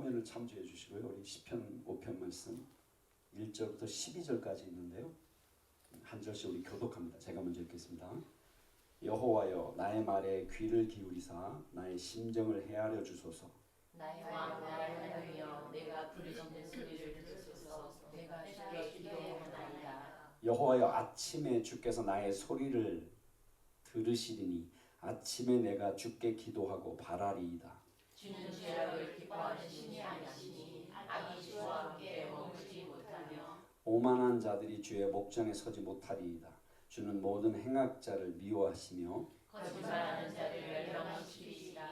화면을 참조해 주시고요. 우리 시편 5편 말씀 1절부터 12절까지 있는데요. 한 절씩 우리 교독합니다. 제가 먼저 읽겠습니다. 여호와여 나의 말에 귀를 기울이사 나의 심정을 헤아려 주소서. 나의 왕 나를 하나여 내가 부르짖는 소리를 들으소서. 내가 주께 기도하나이다. 여호와여 아침에 주께서 나의 소리를 들으시리니 아침에 내가 주께 기도하고 바라리이다. 주는 죄악을 기뻐하는 신이 아니시니 악이 주와 함께 머물지 못하며 오만한 자들이 주의 목전에 서지 못하리이다. 주는 모든 행악자를 미워하시며 거짓말하는 자를 멸망시키시리이다.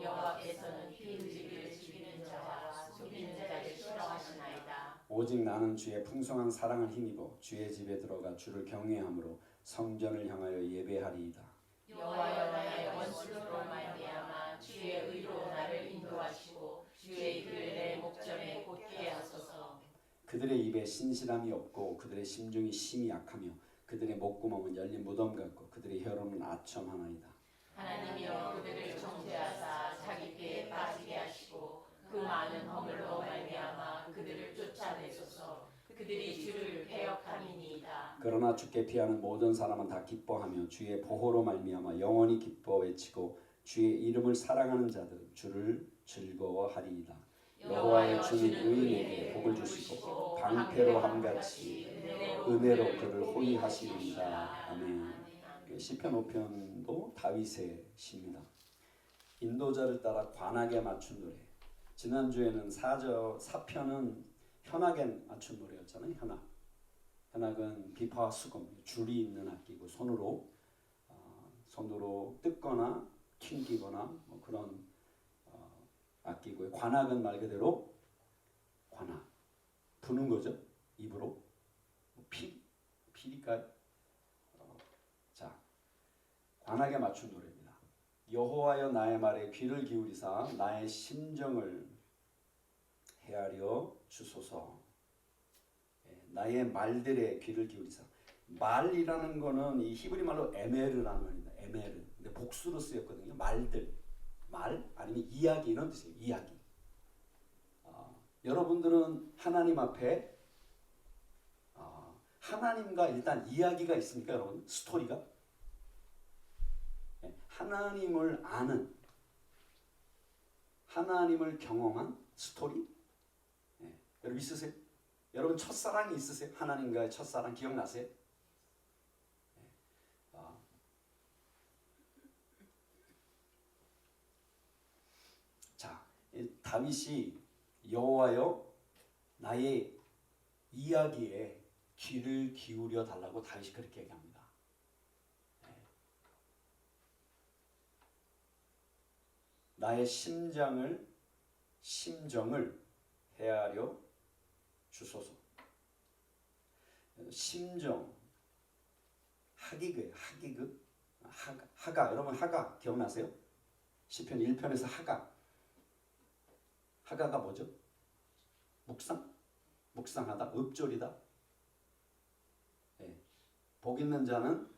여호와께서는 피 흘리기를 즐기는 자와 속이는 자를 싫어하시나이다. 오직 나는 주의 풍성한 사랑을 힘입어 주의 집에 들어가 주를 경외함으로 성전을 향하여 예배하리이다. 여호와여 나의 원수로 말미암아 주의 의로 나를 인도하시고 주의 길을 내 목전에 곧게 하소서. 그들의 입에 신실함이 없고 그들의 심중이 심히 약하며 그들의 목구멍은 열린 무덤 같고 그들의 혀로는 아첨하나이다. 하나님이여 그들을 정죄하사 자기 피에 빠지게 하시고 그 많은 허물로 말미암아 그들을 쫓아내소서. 그들이 주를 배역함이니이다. 그러나 주께 피하는 모든 사람은 다 기뻐하며 주의 보호로 말미암아 영원히 기뻐 외치고 주의 이름을 사랑하는 자들은 주를 즐거워하리이다. 여호와여 주는 의인에게 복을 주시고 방패로 함같이 은혜로 그를 호위하시리이다. 아멘. 시편 5편도 다윗의 시입니다. 인도자를 따라 관악에 맞춘 노래. 지난주에는 4편은 현악에 맞춘 노래였잖아요. 현악은 비파와 수금, 줄이 있는 악기고 손으로 뜯거나 튕기거나 뭐 그런 악기고요. 관악은 말 그대로 관악, 부는 거죠. 입으로. 피리까요? 자, 관악에 맞춘 노래입니다. 여호와여 나의 말에 귀를 기울이사 나의 심정을 헤아려 주소서. 나의 말들에 귀를 기울이사. 말이라는 거는 이 히브리 말로 에메르라는 말입니다. 에메르. 근데 복수로 쓰였거든요. 말들. 말 아니면 이야기 이런 뜻이에요. 이야기. 여러분들은 하나님 앞에 하나님과 일단 이야기가 있습니까, 여러분? 스토리가? 하나님을 아는, 하나님을 경험한 스토리? 여러분 있으세요? 여러분 첫사랑이 있으세요? 하나님과의 첫사랑 기억나세요? 자, 다윗이 여호와여 나의 이야기에 귀를 기울여 달라고 다윗이 그렇게 얘기합니다. 나의 심정을 헤아려 주소서. 심정, 하기그예요. 하기그. 하가. 여러분 하가 기억나세요? 시편 1편에서 하가가 뭐죠? 묵상하다, 읍조리다. 복 있는 자는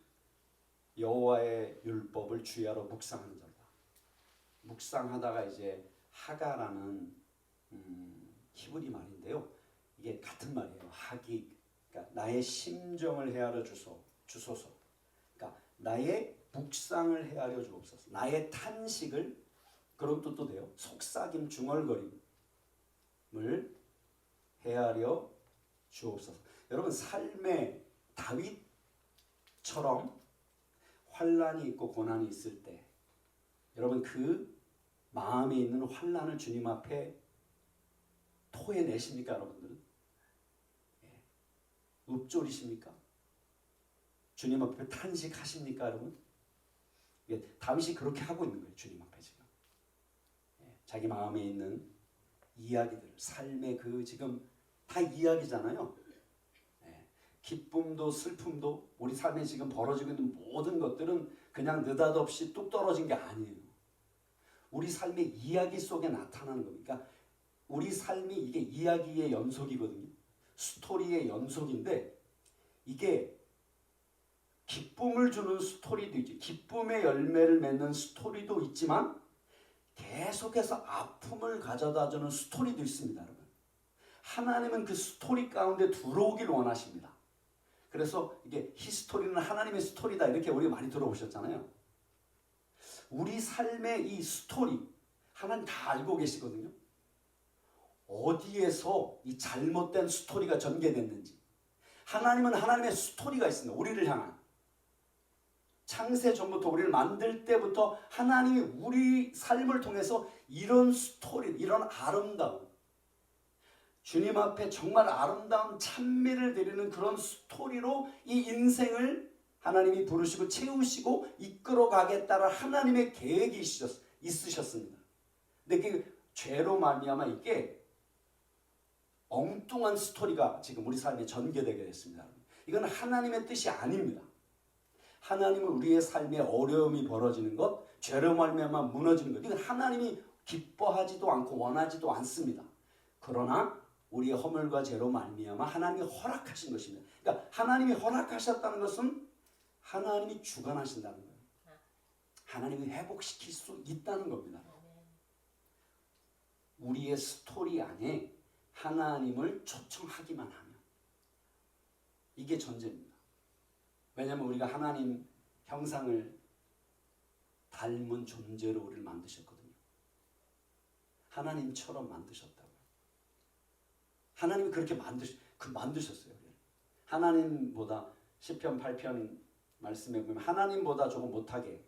여호와의 율법을 주야로 묵상하는 자다. 묵상하다가 이제 하가라는 히브리 말인데요. 이게 같은 말이에요. 하기. 그러니까 나의 심정을 헤아려 주소서. 그러니까 나의 묵상을 헤아려 주옵소서. 나의 탄식을 그런 뜻도 돼요. 속삭임, 중얼거림을 헤아려 주옵소서. 여러분 삶에 다윗처럼 환난이 있고 고난이 있을 때 여러분 그 마음에 있는 환난을 주님 앞에 토해내십니까, 여러분들은? 읊조리십니까? 주님 앞에 탄식하십니까, 여러분? 다윗이 그렇게 하고 있는 거예요, 주님 앞에 지금. 자기 마음에 있는 이야기들, 삶의 그 지금 다 이야기잖아요. 기쁨도 슬픔도 우리 삶에 지금 벌어지고 있는 모든 것들은 그냥 느닷없이 뚝 떨어진 게 아니에요. 우리 삶의 이야기 속에 나타나는 겁니다. 그러니까 우리 삶이 이게 이야기의 연속이거든요. 스토리의 연속인데 이게 기쁨을 주는 스토리도 있지. 기쁨의 열매를 맺는 스토리도 있지만 계속해서 아픔을 가져다주는 스토리도 있습니다, 여러분. 하나님은 그 스토리 가운데 들어오길 원하십니다. 그래서 이게 히스토리는 하나님의 스토리다 이렇게 우리 많이 들어보셨잖아요. 우리 삶의 이 스토리 하나님 다 알고 계시거든요. 어디에서 이 잘못된 스토리가 전개됐는지. 하나님은 하나님의 스토리가 있습니다. 우리를 향한. 창세 전부터 우리를 만들 때부터 하나님이 우리 삶을 통해서 이런 스토리, 이런 아름다움, 주님 앞에 정말 아름다운 찬미를 드리는 그런 스토리로 이 인생을 하나님이 부르시고 채우시고 이끌어 가겠다는 하나님의 계획이 있으셨습니다. 근데 그 죄로 말미암아 이게 엉뚱한 스토리가 지금 우리 삶에 전개되게 됐습니다. 이건 하나님의 뜻이 아닙니다. 하나님은 우리의 삶에 어려움이 벌어지는 것, 죄로 말미암아 무너지는 것, 이건 하나님이 기뻐하지도 않고 원하지도 않습니다. 그러나 우리의 허물과 죄로 말미암아 하나님이 허락하신 것입니다. 그러니까 하나님이 허락하셨다는 것은 하나님이 주관하신다는 거예요. 하나님이 회복시킬 수 있다는 겁니다. 우리의 스토리 안에 하나님을 초청하기만 하면 이게 전제입니다. 왜냐하면 우리가 하나님 형상을 닮은 존재로 우리를 만드셨거든요. 하나님처럼 만드셨다고요. 하나님이 그렇게 만드셨어요. 하나님보다 시편 8편 말씀에 보면 하나님보다 조금 못하게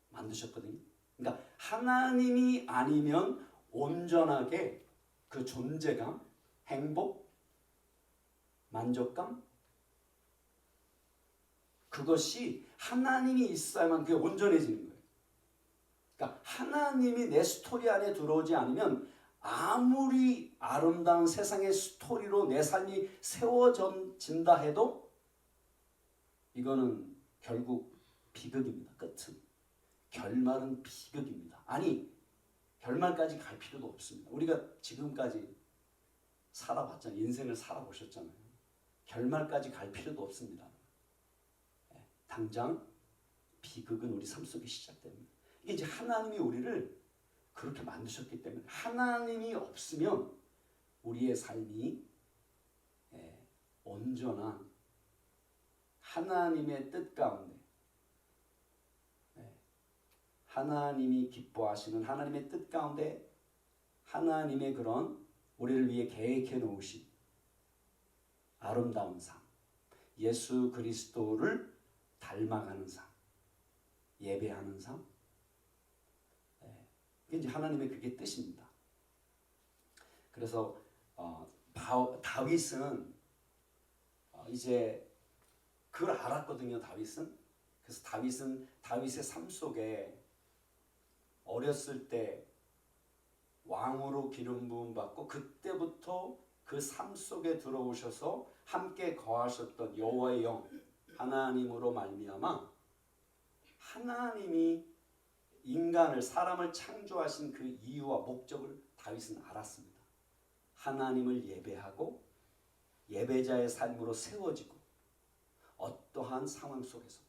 만드셨거든요. 그러니까 하나님이 아니면 온전하게 그 존재감, 행복, 만족감, 그것이 하나님이 있어야만 그게 온전해지는 거예요. 그러니까 하나님이 내 스토리 안에 들어오지 않으면 아무리 아름다운 세상의 스토리로 내 삶이 세워진다 해도 이거는 결국 비극입니다. 끝은. 결말은 비극입니다. 아니, 결말까지 갈 필요도 없습니다. 우리가 지금까지 살아봤잖아요. 인생을 살아보셨잖아요. 결말까지 갈 필요도 없습니다. 당장 비극은 우리 삶 속에 시작됩니다. 이게 이제 하나님이 우리를 그렇게 만드셨기 때문에 하나님이 없으면 우리의 삶이 온전한 하나님의 뜻 가운데 하나님이 기뻐하시는 하나님의 뜻 가운데 하나님의 그런 우리를 위해 계획해 놓으신 아름다운 삶, 예수 그리스도를 닮아가는 삶, 예배하는 삶, 그게 이제 하나님의 그게 뜻입니다. 그래서 다윗은 이제 그걸 알았거든요. 다윗은. 그래서 다윗의 삶 속에 어렸을 때 왕으로 기름 부음 받고 그때부터 그 삶 속에 들어오셔서 함께 거하셨던 여호와의 영 하나님으로 말미암아 하나님이 인간을 사람을 창조하신 그 이유와 목적을 다윗은 알았습니다. 하나님을 예배하고 예배자의 삶으로 세워지고 어떠한 상황 속에서도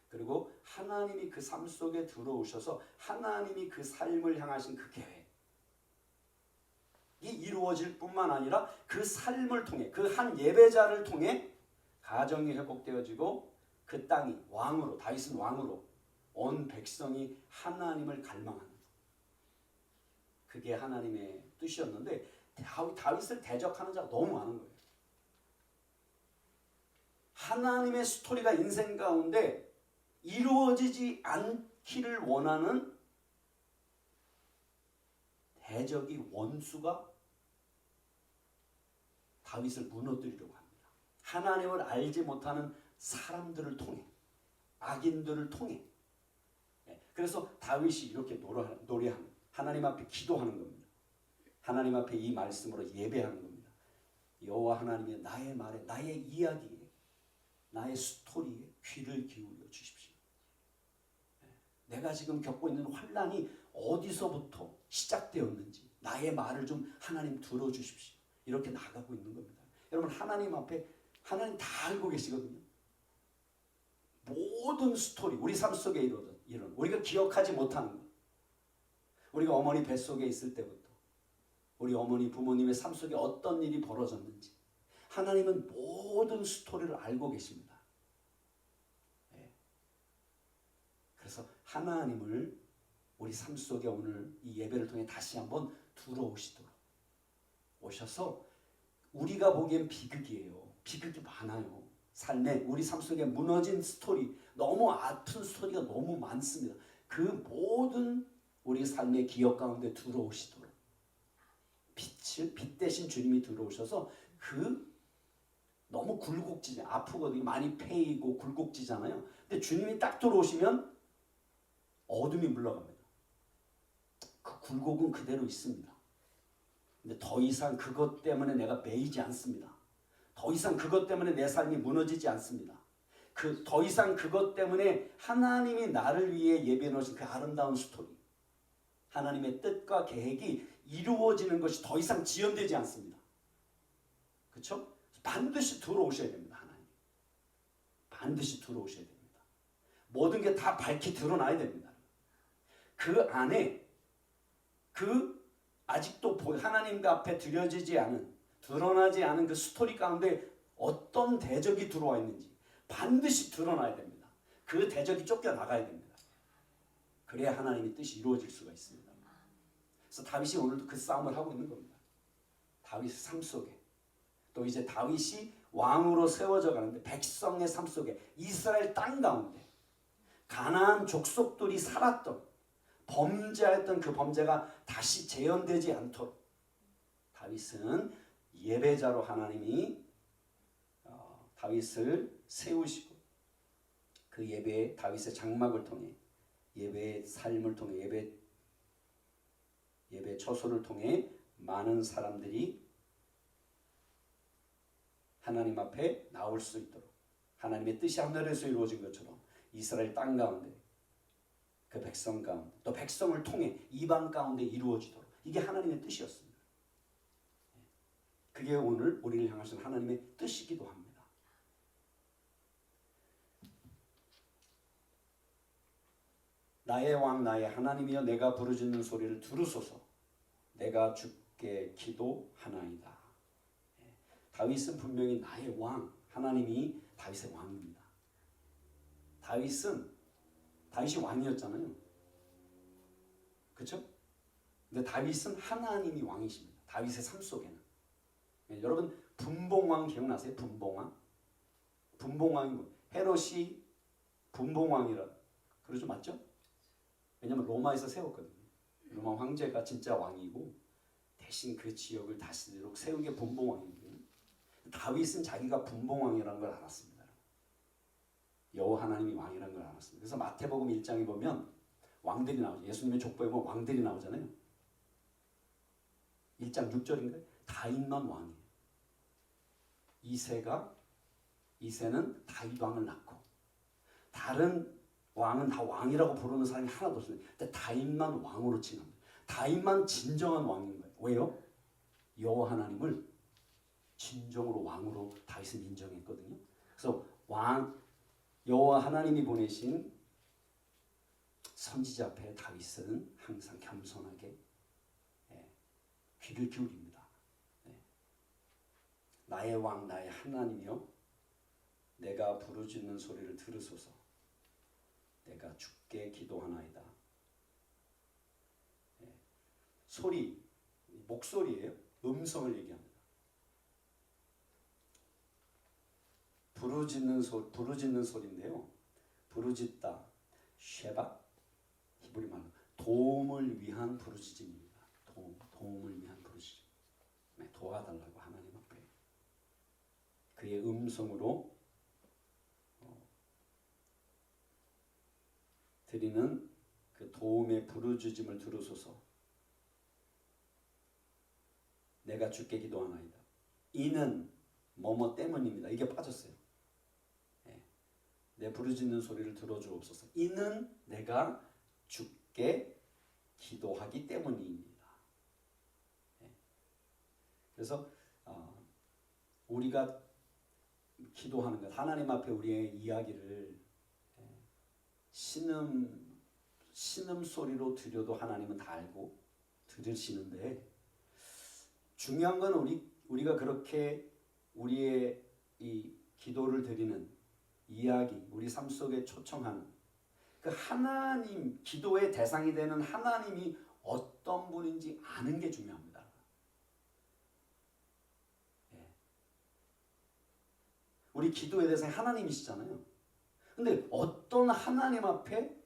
그리고 하나님이 그 삶 속에 들어오셔서 하나님이 그 삶을 향하신 그 계획이 이루어질 뿐만 아니라 그 삶을 통해 그 한 예배자를 통해 가정이 회복되어지고 그 땅이 왕으로 다윗은 왕으로 온 백성이 하나님을 갈망하는 그게 하나님의 뜻이었는데 다윗을 대적하는 자가 너무 많은 거예요. 하나님의 스토리가 인생 가운데 이루어지지 않기를 원하는 대적이 원수가 다윗을 무너뜨리려고 합니다. 하나님을 알지 못하는 사람들을 통해 악인들을 통해 그래서 다윗이 이렇게 노래하는 하나님 앞에 기도하는 겁니다. 하나님 앞에 이 말씀으로 예배하는 겁니다. 여호와 하나님의 나의 말에 나의 이야기에 나의 스토리에 귀를 기울여 주십시오. 내가 지금 겪고 있는 환난이 어디서부터 시작되었는지 나의 말을 좀 하나님 들어주십시오. 이렇게 나가고 있는 겁니다. 여러분 하나님 앞에 하나님 다 알고 계시거든요. 모든 스토리 우리 삶 속에 이루어졌던 이런 우리가 기억하지 못하는 것. 우리가 어머니 뱃속에 있을 때부터 우리 어머니 부모님의 삶 속에 어떤 일이 벌어졌는지 하나님은 모든 스토리를 알고 계십니다. 예. 그래서 하나님을 우리 삶 속에 오늘 이 예배를 통해 다시 한번 들어오시도록 오셔서 우리가 보기엔 비극이에요. 비극이 많아요. 삶에 우리 삶 속에 무너진 스토리, 너무 아픈 스토리가 너무 많습니다. 그 모든 우리 삶의 기억 가운데 들어오시도록 빛 대신 주님이 들어오셔서 그 너무 굴곡지죠. 아프거든요. 많이 패이고 굴곡지잖아요. 근데 주님이 딱 들어오시면 어둠이 물러갑니다. 그 굴곡은 그대로 있습니다. 근데 더 이상 그것 때문에 내가 매이지 않습니다. 더 이상 그것 때문에 내 삶이 무너지지 않습니다. 더 이상 그것 때문에 하나님이 나를 위해 예비해 놓으신 그 아름다운 스토리, 하나님의 뜻과 계획이 이루어지는 것이 더 이상 지연되지 않습니다. 그렇죠? 반드시 들어오셔야 됩니다. 하나님. 반드시 들어오셔야 됩니다. 모든 게 다 밝히 드러나야 됩니다. 그 안에 아직도 하나님과 앞에 드러나지 않은 그 스토리 가운데 어떤 대적이 들어와 있는지 반드시 드러나야 됩니다. 그 대적이 쫓겨나가야 됩니다. 그래야 하나님의 뜻이 이루어질 수가 있습니다. 그래서 다윗이 오늘도 그 싸움을 하고 있는 겁니다. 다윗의 삶 속에 또 이제 다윗이 왕으로 세워져 가는데 백성의 삶 속에 이스라엘 땅 가운데 가나안 족속들이 살았던 범죄했던 그 범죄가 다시 재현되지 않도록 다윗은 예배자로 하나님이 다윗을 세우시고 그 예배의 다윗의 장막을 통해 예배의 삶을 통해 예배 처소를 통해 많은 사람들이 하나님 앞에 나올 수 있도록 하나님의 뜻이 하늘에서 이루어진 것처럼 이스라엘 땅 가운데 그 백성 가운데 또 백성을 통해 이방 가운데 이루어지도록 이게 하나님의 뜻이었습니다. 그게 오늘 우리를 향하신 하나님의 뜻이기도 합니다. 나의 왕 나의 하나님이여 내가 부르짖는 소리를 들으소서 내가 주께 기도하나이다. 다윗은 분명히 나의 왕 하나님이 다윗의 왕입니다. 다윗이 왕이었잖아요. 그렇죠? 근데 다윗은 하나님이 왕이십니다. 다윗의 삶 속에는. 여러분 분봉왕 기억나세요? 분봉왕이 뭐 헤롯이 분봉왕이라 그러죠, 맞죠? 왜냐하면 로마에서 세웠거든요. 로마 황제가 진짜 왕이고 대신 그 지역을 다스리도록 세운 게 분봉왕이거든요. 다윗은 자기가 분봉왕이라는 걸 알았습니다. 여호와 하나님이 왕이라는 걸 알았습니다. 그래서 마태복음 1장에 보면 왕들이 나오죠. 예수님의 족보에 보면 왕들이 나오잖아요. 1장 6절인가요? 다윗만 왕이에요. 이새는 다윗 왕을 낳고 다른 왕은 다 왕이라고 부르는 사람이 하나도 없어요. 근데 다윗만 왕으로 칭합니다. 다윗만 진정한 왕인 거예요. 왜요? 여호와 하나님을 진정으로 왕으로 다윗은 인정했거든요. 그래서 여호와 하나님이 보내신 선지자 앞에 다윗은 항상 겸손하게 귀를 기울입니다. 나의 왕 나의 하나님이여 내가 부르짖는 소리를 들으소서 내가 주께 기도하나이다. 소리, 목소리예요. 음성을 얘기합니다. 부르짖는 소리인데요. 부르짖다, 쉐바, 히브리 말로 도움을 위한 부르짖음입니다. 도움을 위한 부르짖음. 도와달라고 하나님 앞에 그의 음성으로 드리는 그 도움의 부르짖음을 들으소서. 내가 주께 기도하나이다. 이는 뭐뭐 때문입니다. 이게 빠졌어요. 내 부르짖는 소리를 들어주옵소서. 이는 내가 주께 기도하기 때문입니다. 그래서 우리가 기도하는 것, 하나님 앞에 우리의 이야기를 신음 신음소리로 드려도 하나님은 다 알고 들으시는데, 중요한 건 우리가 그렇게 우리의 이 기도를 드리는 이야기, 우리 삶 속에 초청하는 그 하나님, 기도의 대상이 되는 하나님이 어떤 분인지 아는 게 중요합니다. 예. 우리 기도의 대상이 하나님이시잖아요. 근데 어떤 하나님 앞에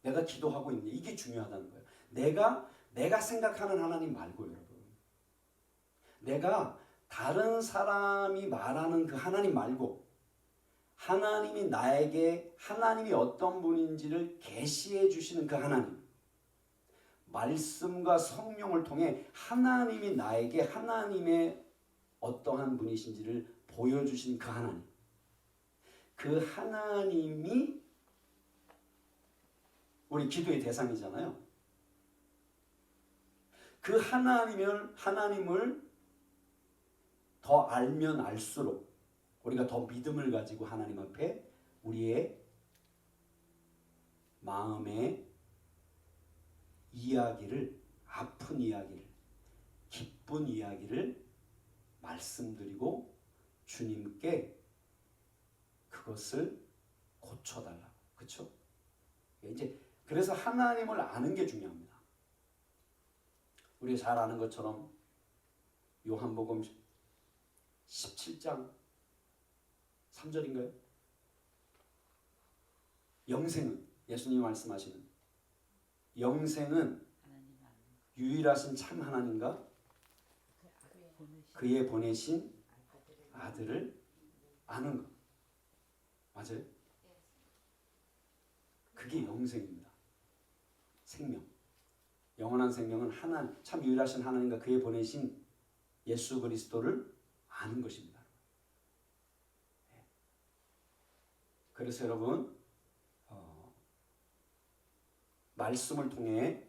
내가 기도하고 있냐, 이게 중요하다는 거예요. 내가 생각하는 하나님 말고, 여러분. 내가 다른 사람이 말하는 그 하나님 말고, 하나님이 나에게 하나님이 어떤 분인지를 계시해 주시는 그 하나님, 말씀과 성령을 통해 하나님이 나에게 하나님의 어떠한 분이신지를 보여주신 그 하나님, 그 하나님이 우리 기도의 대상이잖아요. 그 하나님을 더 알면 알수록 우리가 더 믿음을 가지고 하나님 앞에 우리의 마음의 이야기를, 아픈 이야기를, 기쁜 이야기를 말씀드리고 주님께 그것을 고쳐달라고. 그렇죠? 이제 그래서 하나님을 아는 게 중요합니다. 우리가 잘 아는 것처럼 요한복음 17장 3절인가요? 영생은, 예수님이 말씀하시는 영생은 유일하신 참 하나님과 그의 보내신 아들을 아는 것. 맞아요? 그게 영생입니다. 생명. 영원한 생명은 참 유일하신 하나님과 그의 보내신 예수 그리스도를 아는 것입니다. 그래서 여러분, 말씀을 통해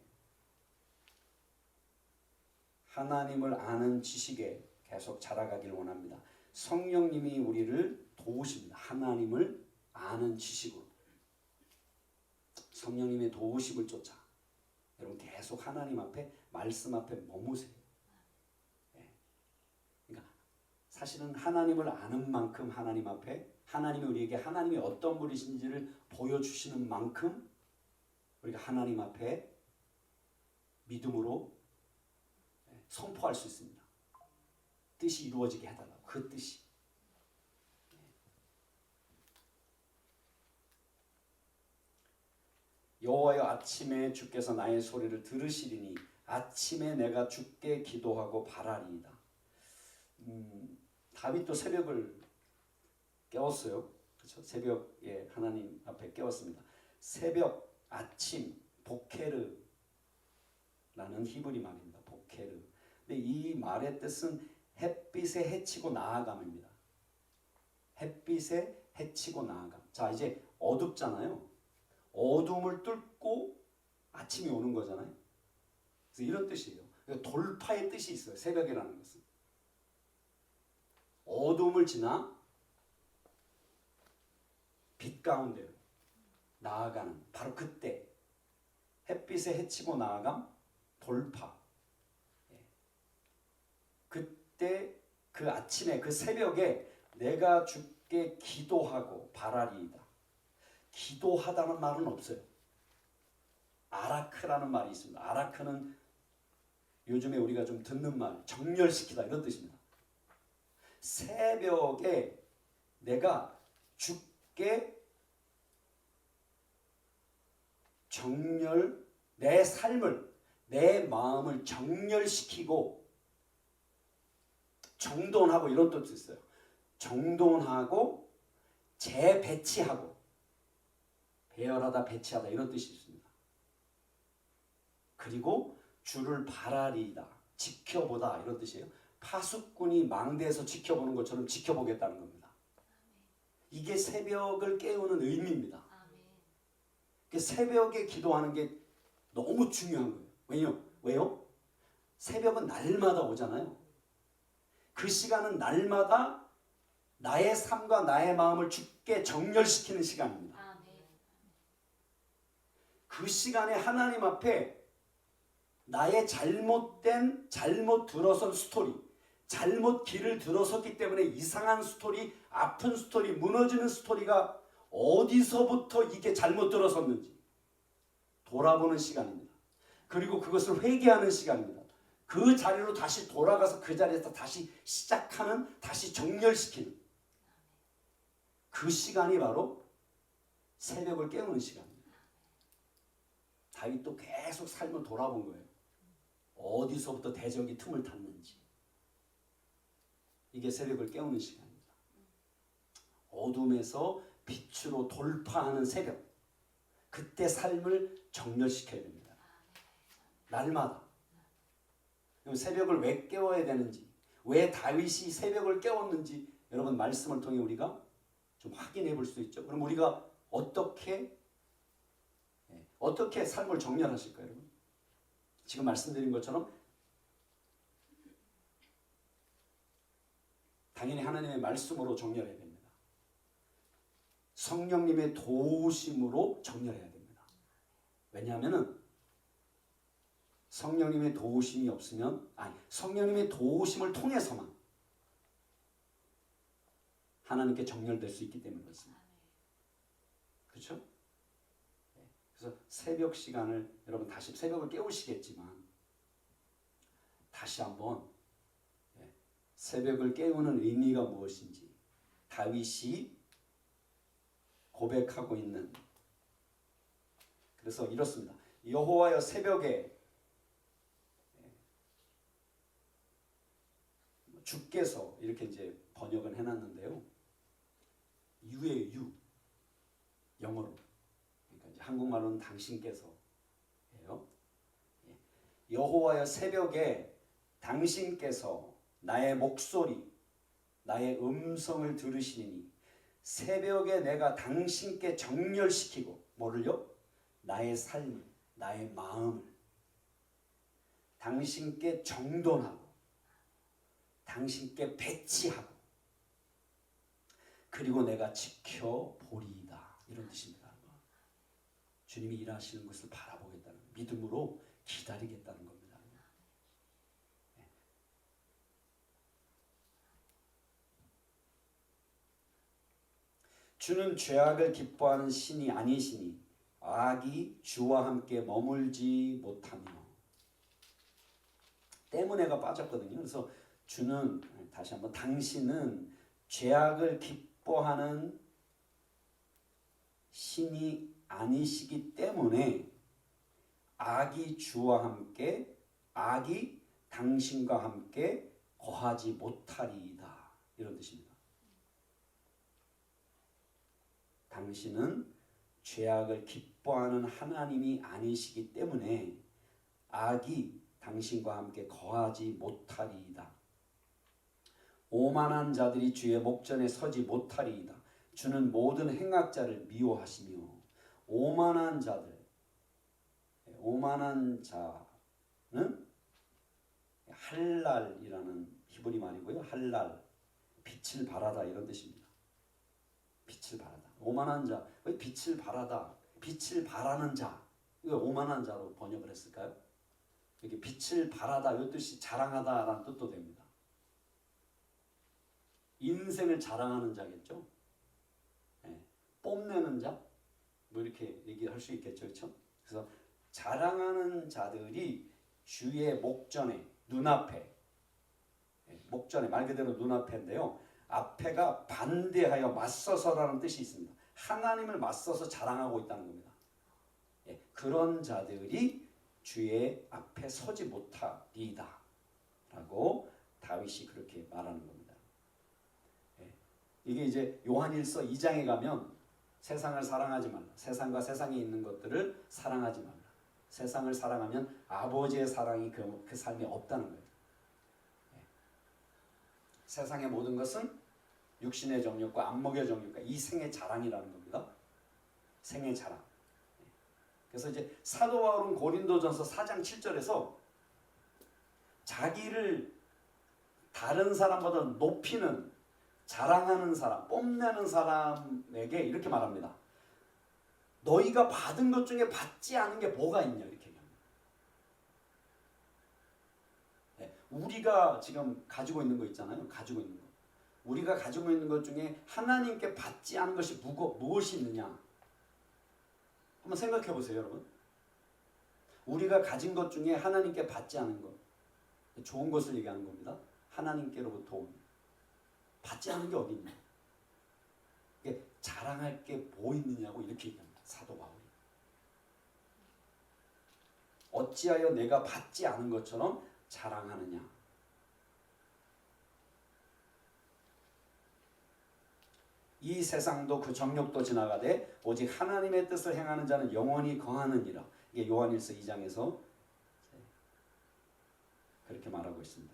하나님을 아는 지식에 계속 자라가길 원합니다. 성령님이 우리를 도우십니다. 하나님을 아는 지식으로. 성령님의 도우심을 쫓아 여러분 계속 하나님 앞에, 말씀 앞에 머무세요. 그러니까 사실은 하나님을 아는 만큼 하나님 앞에, 하나님이 우리에게 하나님이 어떤 분이신지를 보여주시는 만큼 우리가 하나님 앞에 믿음으로 선포할 수 있습니다. 뜻이 이루어지게 해달라고. 그 뜻이. 여호와여, 아침에 주께서 나의 소리를 들으시리니 아침에 내가 주께 기도하고 바라리이다. 다윗도 새벽을 깨웠어요. 그렇죠? 새벽에 하나님 앞에 깨웠습니다. 새벽, 아침, 보케르라는 히브리 말입니다. 보케르. 근데 이 말의 뜻은 햇빛에 헤치고 나아감입니다. 햇빛에 헤치고 나아감. 자, 이제 어둡잖아요. 어둠을 뚫고 아침이 오는 거잖아요. 그래서 이런 뜻이에요. 그러니까 돌파의 뜻이 있어요. 새벽이라는 것은. 어둠을 지나 빛 가운데로 나아가는, 바로 그때 햇빛에 헤치고 나아감, 돌파. 그때 그 아침에, 그 새벽에 내가 주께 기도하고 바라리이다. 기도하다는 말은 없어요. 아라크라는 말이 있습니다. 아라크는 요즘에 우리가 좀 듣는 말, 정렬시키다, 이런 뜻입니다. 새벽에 내가 주께 내 삶을, 내 마음을 정렬시키고 정돈하고, 이런 뜻도 있어요. 정돈하고 재배치하고, 배열하다, 배치하다, 이런 뜻이 있습니다. 그리고 주를 바라리이다, 지켜보다, 이런 뜻이에요. 파수꾼이 망대에서 지켜보는 것처럼 지켜보겠다는 겁니다. 이게 새벽을 깨우는 의미입니다. 새벽에 기도하는 게 너무 중요한 거예요. 왜요? 새벽은 날마다 오잖아요. 그 시간은 날마다 나의 삶과 나의 마음을 주께 정렬시키는 시간입니다. 그 시간에 하나님 앞에 나의 잘못 들어선 스토리, 잘못 길을 들어섰기 때문에 이상한 스토리, 아픈 스토리, 무너지는 스토리가 어디서부터 이게 잘못 들어섰는지 돌아보는 시간입니다. 그리고 그것을 회개하는 시간입니다. 그 자리로 다시 돌아가서 그 자리에서 다시 시작하는, 다시 정렬시키는 그 시간이 바로 새벽을 깨우는 시간입니다. 다윗도 계속 삶을 돌아본 거예요. 어디서부터 대적이 틈을 탔는지. 이게 새벽을 깨우는 시간입니다. 어둠에서 빛으로 돌파하는 새벽. 그때 삶을 정렬시켜야 됩니다. 날마다. 새벽을 왜 깨워야 되는지, 왜 다윗이 새벽을 깨웠는지 여러분 말씀을 통해 우리가 좀 확인해 볼 수 있죠. 그럼 우리가 어떻게 삶을 정렬하실까요, 여러분? 지금 말씀드린 것처럼 당연히 하나님의 말씀으로 정렬해야 됩니다. 성령님의 도우심으로 정렬해야 됩니다. 왜냐하면은 성령님의 도우심이 없으면, 성령님의 도우심을 통해서만 하나님께 정렬될 수 있기 때문에 그렇습니다. 그렇죠? 그래서 새벽 시간을 여러분 다시 새벽을 깨우시겠지만 다시 한번 새벽을 깨우는 의미가 무엇인지 다윗이 고백하고 있는, 그래서 이렇습니다. 여호와여 새벽에 주께서, 이렇게 이제 번역은 해놨는데요. 유의 유, 영어로. 그러니까 이제 한국말로는 당신께서예요. 여호와여 새벽에 당신께서 나의 목소리, 나의 음성을 들으시니 새벽에 내가 당신께 정렬시키고, 뭐를요? 나의 삶을, 나의 마음을 당신께 정돈하고 당신께 배치하고 그리고 내가 지켜보리이다. 이런 뜻입니다. 주님이 일하시는 것을 바라보겠다는, 믿음으로 기다리겠다는 겁니다. 주는 죄악을 기뻐하는 신이 아니시니 악이 주와 함께 머물지 못하며. 때문에가 빠졌거든요. 그래서 주는, 다시 한번, 당신은 죄악을 기뻐하는 신이 아니시기 때문에 악이 주와 함께, 악이 당신과 함께 거하지 못하리이다. 이런 뜻입니다. 당신은 죄악을 기뻐하는 하나님이 아니시기 때문에 악이 당신과 함께 거하지 못하리이다. 오만한 자들이 주의 목전에 서지 못하리이다. 주는 모든 행악자를 미워하시며. 오만한 자들, 오만한 자는 할랄이라는 히브리 말이고요. 할랄, 빛을 발하다, 이런 뜻입니다. 빛을 발하다. 오만한 자, 왜 빛을 발하다, 빛을 발하는 자, 왜 오만한 자로 번역을 했을까요? 이렇게 빛을 발하다, 이 뜻이 자랑하다라는 뜻도 됩니다. 인생을 자랑하는 자겠죠. 뽐내는 자, 뭐 이렇게 얘기할 수 있겠죠, 그렇죠? 그래서 자랑하는 자들이 주의 목전에, 눈앞에, 목전에, 말 그대로 눈앞인데요. 앞에가 반대하여 맞서서라는 뜻이 있습니다. 하나님을 맞서서 자랑하고 있다는 겁니다. 그런 자들이 주의 앞에 서지 못하리이다 라고 다윗이 그렇게 말하는 겁니다. 이게 이제 요한일서 2장에 가면 세상을 사랑하지 말라, 세상과 세상에 있는 것들을 사랑하지 말라, 세상을 사랑하면 아버지의 사랑이 그 삶에 없다는 거예요. 세상의 모든 것은 육신의 정욕과 안목의 정욕과 이 생의 자랑이라는 겁니다. 생의 자랑. 그래서 이제 사도 바울은 고린도전서 4장 7절에서 자기를 다른 사람보다 높이는, 자랑하는 사람, 뽐내는 사람에게 이렇게 말합니다. 너희가 받은 것 중에 받지 않은 게 뭐가 있냐 이렇게 얘기합니다. 네, 우리가 지금 가지고 있는 거 있잖아요. 가지고 있는 거. 우리가 가지고 있는 것 중에 하나님께 받지 않은 것이 무엇이 있느냐? 한번 생각해 보세요, 여러분. 우리가 가진 것 중에 하나님께 받지 않은 것, 좋은 것을 얘기하는 겁니다. 하나님께로부터 온 받지 않은 게 어디 있냐? 자랑할 게 뭐 있느냐고 이렇게 얘기합니다. 사도 바울이. 어찌하여 내가 받지 않은 것처럼 자랑하느냐? 이 세상도 그 정욕도 지나가되 오직 하나님의 뜻을 행하는 자는 영원히 거하느니라. 이게 요한일서 2장에서 그렇게 말하고 있습니다.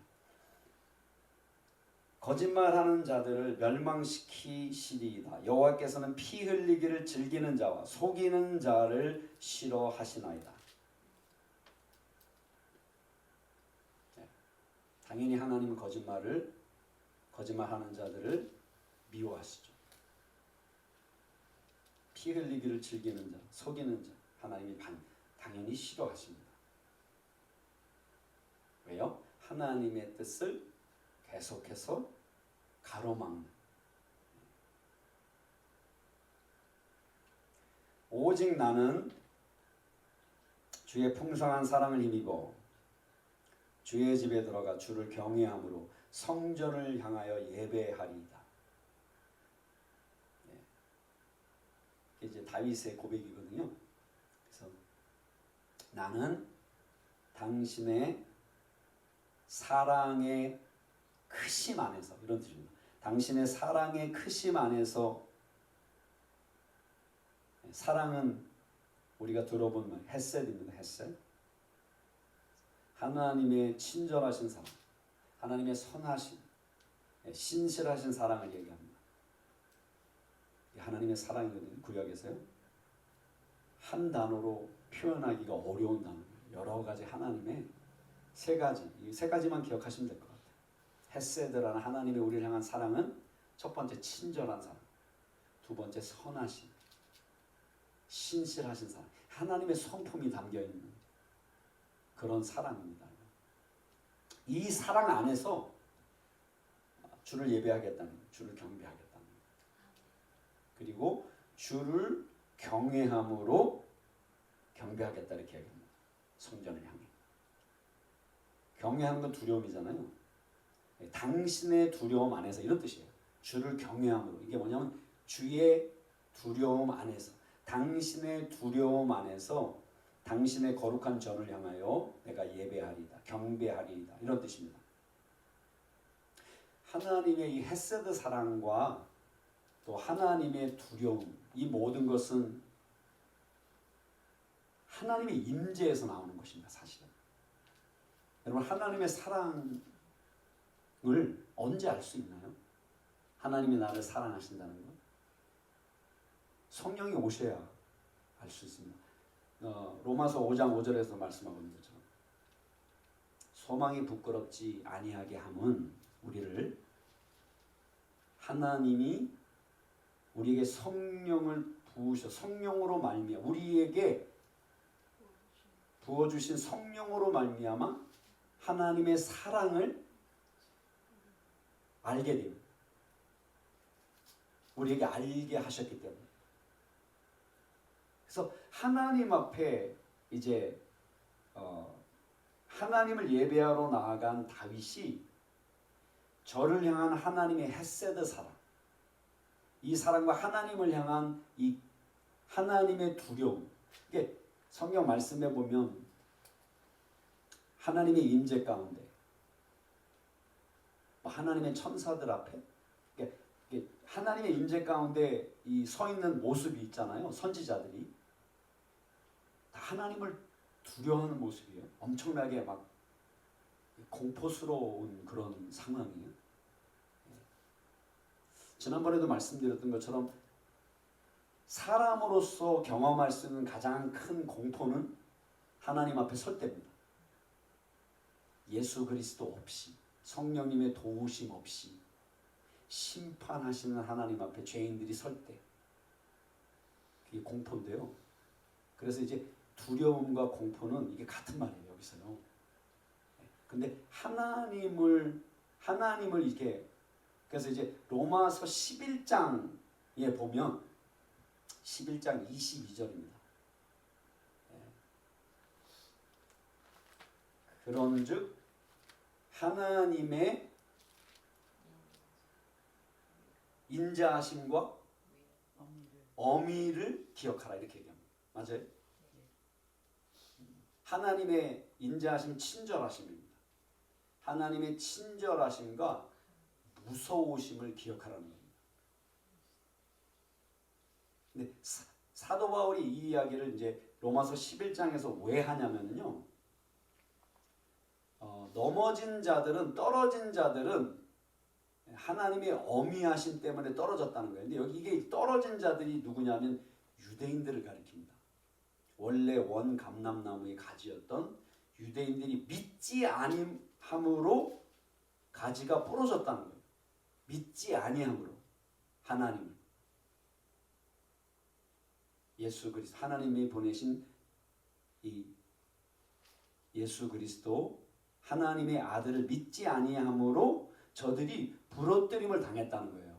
거짓말하는 자들을 멸망시키시리이다. 여호와께서는 피 흘리기를 즐기는 자와 속이는 자를 싫어하시나이다. 당연히 하나님은 거짓말하는 자들을 미워하시죠. 피 흘리기를 즐기는 자, 속이는 자, 하나님이 당연히 싫어하십니다. 왜요? 하나님의 뜻을 계속해서 가로막는. 오직 나는 주의 풍성한 사랑을 힘입어 주의 집에 들어가 주를 경외함으로 성전을 향하여 예배하리이다. 이제 다윗의 고백이거든요. 그래서 나는 당신의 사랑의 크심 안에서, 이런 뜻입니다. 당신의 사랑의 크심 안에서, 사랑은 우리가 들어본 말 헤셋입니다. 헤셋. 하나님의 친절하신 사랑, 하나님의 선하신, 신실하신 사랑을 얘기합니다. 하나님의 사랑이거든요. 구약에서요. 한 단어로 표현하기가 어려운 단어. 여러 가지 하나님의 세 가지, 이 세 가지만 기억하시면 될 것 같아요. 헤세드라는 하나님의 우리를 향한 사랑은 첫 번째 친절한 사랑, 두 번째 선하신, 신실하신 사랑, 하나님의 성품이 담겨 있는 그런 사랑입니다. 이 사랑 안에서 주를 예배하겠다는, 주를 경배하겠다는, 그리고 주를 경외함으로 경배하겠다 이렇게 얘기합니다. 성전을 향해. 경외하는 건 두려움이잖아요. 당신의 두려움 안에서, 이런 뜻이에요. 주를 경외함으로. 이게 뭐냐면 주의 두려움 안에서, 당신의 두려움 안에서 당신의 거룩한 전을 향하여 내가 예배하리이다, 경배하리이다, 이런 뜻입니다. 하나님의 이 헤세드 사랑과 또 하나님의 두려움, 이 모든 것은 하나님의 임재에서 나오는 것입니다. 사실은 여러분, 하나님의 사랑을 언제 알 수 있나요? 하나님이 나를 사랑하신다는 것, 성령이 오셔야 알 수 있습니다. 로마서 5장 5절에서 말씀하고 있는 것처럼 소망이 부끄럽지 아니하게 함은 우리를 하나님이 우리에게 성령을 부으셔, 성령으로 말미암아 우리에게 부어주신 성령으로 말미암아 하나님의 사랑을 알게 됩니다. 우리에게 알게 하셨기 때문에. 그래서 하나님 앞에 이제 하나님을 예배하러 나아간 다윗이 저를 향한 하나님의 헤세드 사랑, 이 사랑과 하나님을 향한 이 하나님의 두려움, 이게 성경 말씀에 보면 하나님의 임재 가운데, 하나님의 천사들 앞에, 하나님의 임재 가운데 이 서 있는 모습이 있잖아요. 선지자들이 다 하나님을 두려워하는 모습이에요. 엄청나게 막 공포스러운 그런 상황이에요. 지난번에도 말씀드렸던 것처럼 사람으로서 경험할 수 있는 가장 큰 공포는 하나님 앞에 설 때입니다. 예수 그리스도 없이, 성령님의 도우심 없이 심판하시는 하나님 앞에 죄인들이 설 때, 이게 공포인데요. 그래서 이제 두려움과 공포는 이게 같은 말이에요. 여기서요. 근데 하나님을 이렇게 그래서 이제 로마서 11장에 보면 11장 22절입니다. 그런즉 하나님의 인자하심과 어미를 기억하라 이렇게 얘기합니다. 맞아요? 하나님의 인자하심, 친절하심입니다. 하나님의 친절하심과 무서우심을 기억하라는 겁니다. 근데 사도 바울이 이 이야기를 이제 로마서 11장에서 왜 하냐면요. 넘어진 자들은, 떨어진 자들은 하나님의 어미하심 때문에 떨어졌다는 거예요. 근데 여기 이게 떨어진 자들이 누구냐면 유대인들을 가리킵니다. 원래 원 감람나무의 가지였던 유대인들이 믿지 아니함으로 가지가 부러졌다는 거예요. 믿지 아니함으로 하나님을, 예수 그리스도, 하나님이 보내신 이 예수 그리스도 하나님의 아들을 믿지 아니함으로 저들이 부러뜨림을 당했다는 거예요.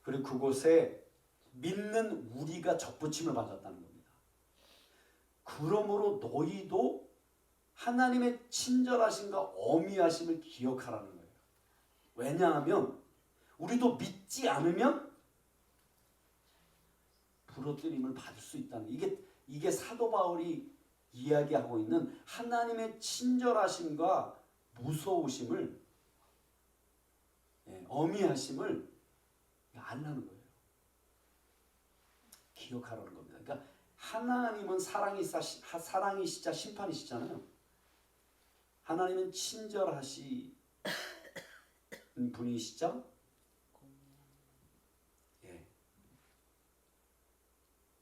그리고 그곳에 믿는 우리가 접붙임을 받았다는 겁니다. 그러므로 너희도 하나님의 친절하심과 어미하심을 기억하라는 거예요. 왜냐하면 우리도 믿지 않으면 부러뜨림을 받을 수 있다는 거예요. 이게 사도 바울이 이야기하고 있는 하나님의 친절하심과 무서우심을, 어미하심을 알라는 거예요. 기억하라는 겁니다. 그러니까 하나님은 사랑이시자 심판이시잖아요. 하나님은 친절하신 분이시죠.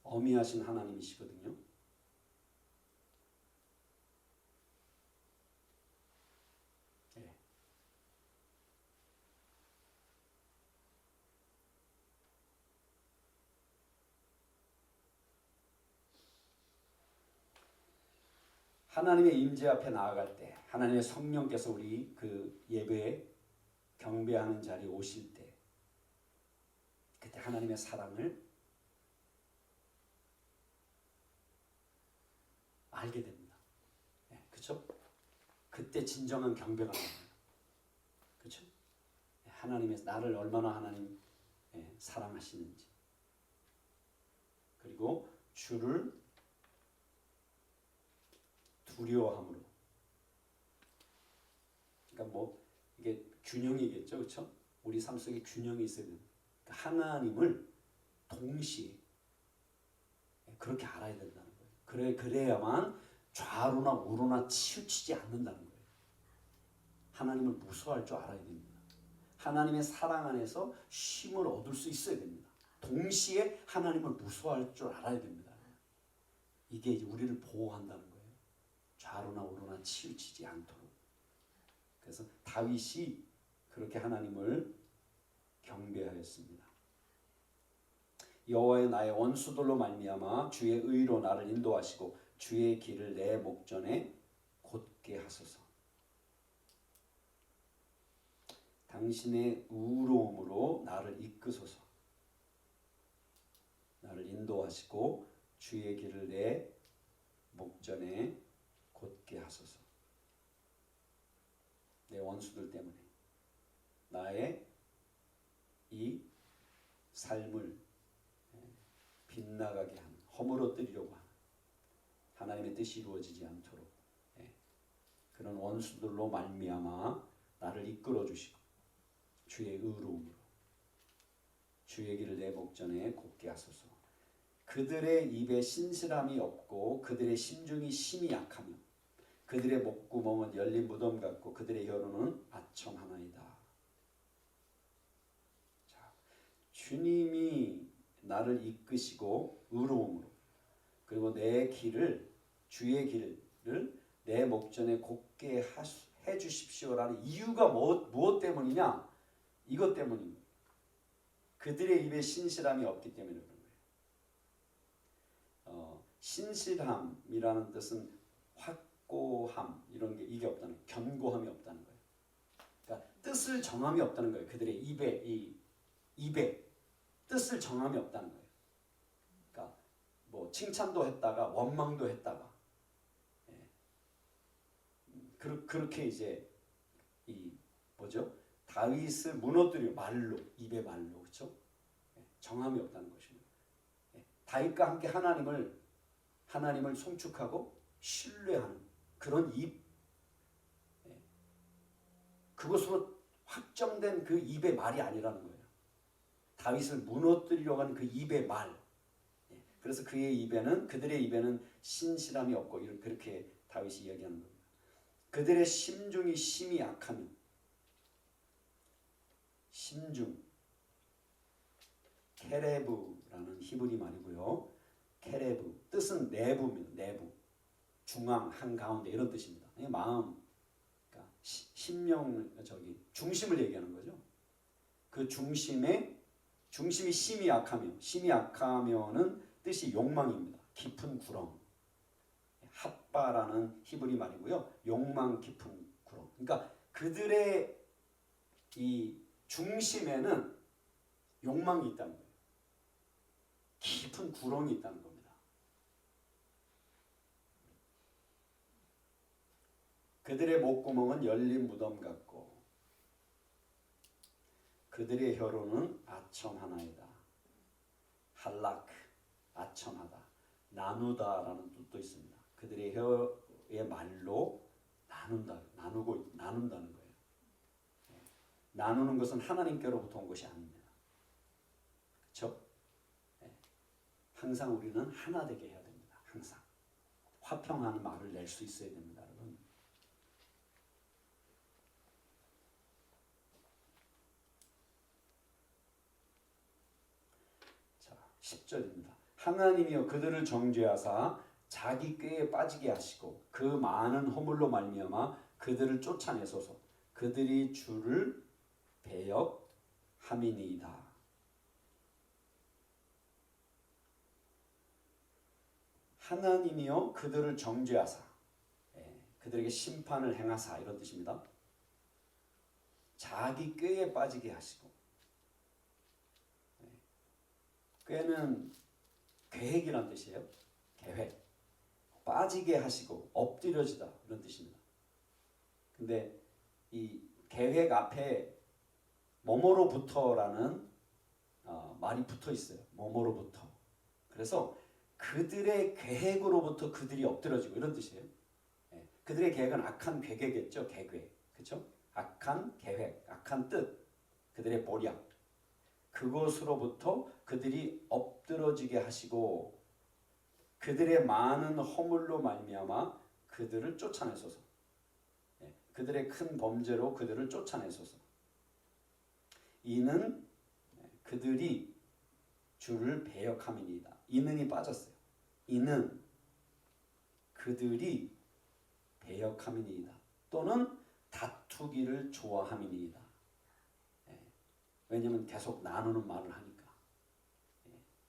어미하신 하나님이시거든요. 하나님의 임재 앞에 나아갈 때 하나님의 성령께서 우리 그 예배에 경배하는 자리에 오실 때 그때 하나님의 사랑을 알게 됩니다. 그렇죠? 그때 진정한 경배가 나옵니다. 그렇죠? 하나님의 나를 얼마나 하나님 사랑하시는지, 그리고 주를 두려워함으로. 그러니까 뭐 이게 균형이겠죠, 그렇죠? 우리 삶 속에 균형이 있어야 됩니다. 그러니까 하나님을 동시에 그렇게 알아야 된다는 거예요. 그래야만 좌로나 우로나 치우치지 않는다는 거예요. 하나님을 무서워할 줄 알아야 됩니다. 하나님의 사랑 안에서 쉼을 얻을 수 있어야 됩니다. 동시에 하나님을 무서워할 줄 알아야 됩니다. 이게 이제 우리를 보호한다는 거예요. 좌로나 우로나 치우치지 않도록. 그래서 다윗이 그렇게 하나님을 경배하였습니다. 여호와여 나의 원수들로 말미암아 주의 의로 나를 인도하시고 주의 길을 내 목전에 곧게 하소서. 당신의 의로움으로 나를 이끄소서. 나를 인도하시고 주의 길을 내 목전에 곧게 하소서. 내 원수들 때문에 나의 이 삶을 빗나가게 하는, 허물어뜨리려고 하는, 하나님의 뜻이 이루어지지 않도록 그런 원수들로 말미암아 나를 이끌어 주시고 주의 의로움으로 주의 길을 내 목전에 곧게 하소서. 그들의 입에 신실함이 없고 그들의 심중이 심히 약하며 그들의 목구멍은 열린 무덤 같고 그들의 혀로는 아첨하나이다. 자, 주님이 나를 이끄시고 의로움으로, 그리고 내 길을, 주의 길을 내 목전에 곧게 해 주십시오라는 이유가 무엇 때문이냐? 이것 때문입니다. 그들의 입에 신실함이 없기 때문에 그런 거예요. 신실함이라는 뜻은 확고함 이런 게 이게 없다는 거예요. 견고함이 없다는 거예요. 그러니까 뜻을 정함이 없다는 거예요. 그들의 입에 뜻을 정함이 없다는 거예요. 그러니까 뭐 칭찬도 했다가 원망도 했다가 그렇게 이제 이 뭐죠? 다윗을 무너뜨려 말로 입의 말로 그렇죠? 정함이 없다는 것입니다. 다윗과 함께 하나님을 송축하고 신뢰하는 그런 입 그것으로 확정된 그 입의 말이 아니라는 거예요. 다윗을 무너뜨리려고 하는 그 입의 말. 그래서 그들의 입에는 신실함이 없고 그렇게 다윗이 이야기하는 겁니다. 그들의 심중이 심히 약하면 심중 케레브라는 히브리 말이고요. 케레브 뜻은 내부입니다. 내부 중앙 한가운데 이런 뜻입니다. 마음 그러니까 심령 중심을 얘기하는 거죠. 그 중심이 심히 약하면은 뜻이 욕망입니다. 깊은 구렁 핫바라는 히브리 말이고요. 욕망 깊은 구렁. 그러니까 그들의 이 중심에는 욕망이 있다는 거예요. 깊은 구렁이 있다는 겁니다. 그들의 목구멍은 열린 무덤 같고 그들의 혀로는 아첨하나이다. 할라크 아첨하다. 나누다라는 뜻도 있습니다. 그들의 혀의 말로 나눈다는 거예요. 나누는 것은 하나님께로부터 온 것이 아닙니다. 그렇죠? 항상 우리는 하나 되게 해야 됩니다. 항상 화평하는 말을 낼 수 있어야 됩니다, 여러분. 자, 10절입니다. 하나님이여 그들을 정죄하사 자기 꾀에 빠지게 하시고 그 많은 허물로 말미암아 그들을 쫓아내소서. 그들이 주를 배역함이니이다. 하나님이여 그들을 정죄하사 그들에게 심판을 행하사 이런 뜻입니다. 자기 꾀에 빠지게 하시고 꾀는 계획이란 뜻이에요. 계획. 빠지게 하시고 엎드려지다 이런 뜻입니다. 근데 이 계획 앞에 뭐뭐로부터라는 말이 붙어 있어요. 뭐뭐로부터. 그래서 그들의 계획으로부터 그들이 엎드려지고 이런 뜻이에요. 그들의 계획은 악한 계획이겠죠. 계획. 그렇죠? 악한 계획, 악한 뜻. 그들의 모략. 그것으로부터 그들이 엎드러지게 하시고 그들의 많은 허물로 말미암아 그들을 쫓아내소서. 그들의 큰 범죄로 그들을 쫓아내소서. 이는 그들이 주를 배역함이니이다. 이는이 빠졌어요. 이는 그들이 배역함이니이다. 또는 다투기를 좋아함이니이다. 왜냐하면 계속 나누는 말을 하니까.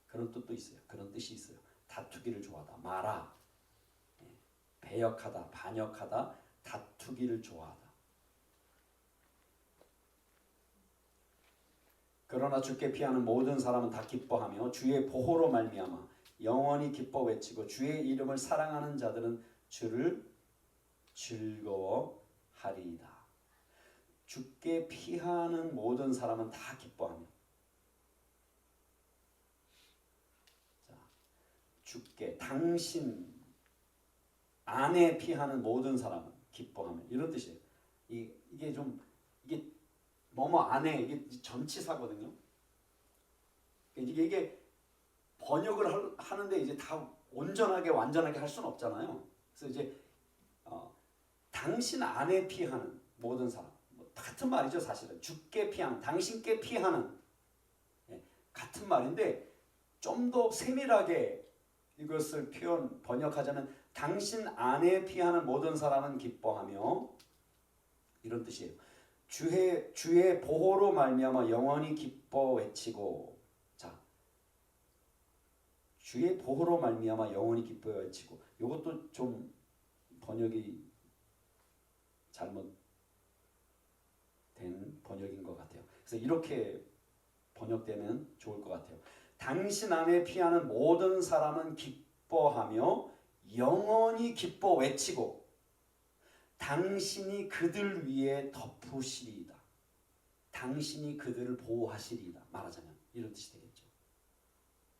그런 뜻도 있어요. 그런 뜻이 있어요. 다투기를 좋아하다. 말아. 배역하다. 반역하다. 다투기를 좋아하다. 그러나 주께 피하는 모든 사람은 다 기뻐하며 주의 보호로 말미암아 영원히 기뻐 외치고 주의 이름을 사랑하는 자들은 주를 즐거워하리이다. 주께 피하는 모든 사람은 다 기뻐하며 주께 당신 안에 피하는 모든 사람은 기뻐하며 이런 뜻이에요. 이게 뭐뭐 안에 이게 전치사거든요. 이게 번역을 하는데 이제 다 온전하게 완전하게 할 수는 없잖아요. 그래서 이제 당신 안에 피하는 모든 사람 같은 말이죠. 사실은 주께 피하는 당신께 피하는 같은 말인데 좀 더 세밀하게 이것을 번역하자면 당신 안에 피하는 모든 사람은 기뻐하며 이런 뜻이에요. 주의 보호로 말미암아 영원히 기뻐 외치고 자 주의 보호로 말미암아 영원히 기뻐 외치고. 이것도 좀 번역이 잘못된 번역인 것 같아요. 그래서 이렇게 번역되면 좋을 것 같아요. 당신 안에 피하는 모든 사람은 기뻐하며 영원히 기뻐 외치고 당신이 그들 위에 덮으시리이다. 당신이 그들을 보호하시리이다. 말하자면 이런 뜻이 되겠죠.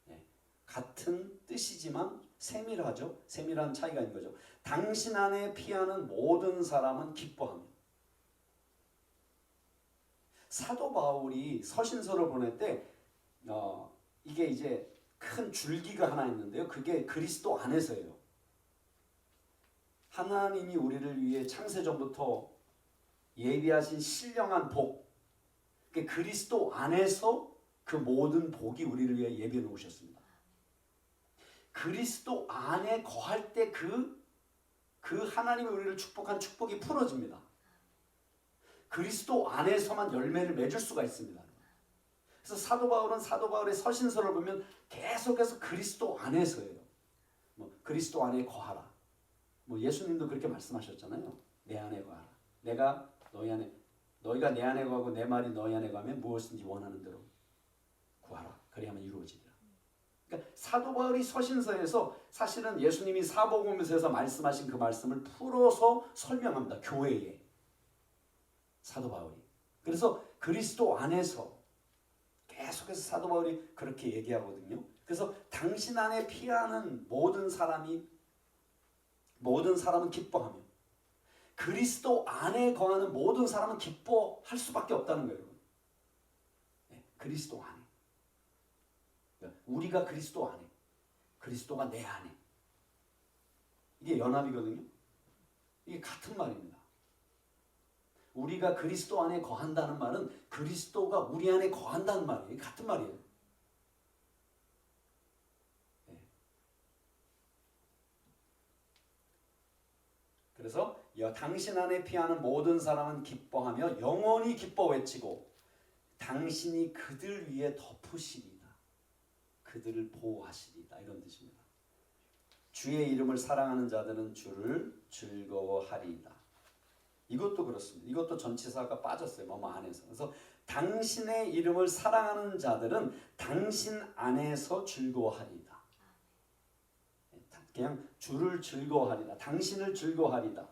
네. 같은 뜻이지만 세밀하죠. 세밀한 차이가 있는 거죠. 당신 안에 피하는 모든 사람은 기뻐하며. 사도 바울이 서신서를 보낼 때 이게 이제 큰 줄기가 하나 있는데요. 그게 그리스도 안에서예요. 하나님이 우리를 위해 창세전부터 예비하신 신령한 복, 그리스도 안에서 그 모든 복이 우리를 위해 예비해 놓으셨습니다. 그리스도 안에 거할 때 그 하나님이 우리를 축복한 축복이 풀어집니다. 그리스도 안에서만 열매를 맺을 수가 있습니다. 그래서 사도 바울은 사도 바울의 서신서를 보면 계속해서 그리스도 안에서예요. 그리스도 안에 거하라. 예수님도 그렇게 말씀하셨잖아요. 내 안에 거하라. 내가 너희 안에, 너희가 내 안에 거하고 내 말이 너희 안에 거하면 무엇인지 원하는 대로 구하라. 그래야만 이루어지리라. 그러니까 사도 바울이 서신서에서 사실은 예수님이 사복음서에서 말씀하신 그 말씀을 풀어서 설명합니다. 교회에. 사도 바울이. 그래서 그리스도 안에서 계속해서 사도 바울이 그렇게 얘기하거든요. 그래서 당신 안에 피하는 모든 사람은 기뻐하며 그리스도 안에 거하는 모든 사람은 기뻐할 수밖에 없다는 거예요. 네, 그리스도 안에. 우리가 그리스도 안에. 그리스도가 내 안에. 이게 연합이거든요. 이게 같은 말입니다. 우리가 그리스도 안에 거한다는 말은 그리스도가 우리 안에 거한다는 말이에요. 같은 말이에요. 네. 그래서 당신 안에 피하는 모든 사람은 기뻐하며 영원히 기뻐 외치고 당신이 그들 위에 덮으시리다. 그들을 보호하시리다. 이런 뜻입니다. 주의 이름을 사랑하는 자들은 주를 즐거워하리이다. 이것도 그렇습니다. 이것도 전치사가 빠졌어요. 뭐뭐 안에서. 그래서 당신의 이름을 사랑하는 자들은 당신 안에서 즐거워하리이다. 그냥 주를 즐거워하리다. 당신을 즐거워하리다.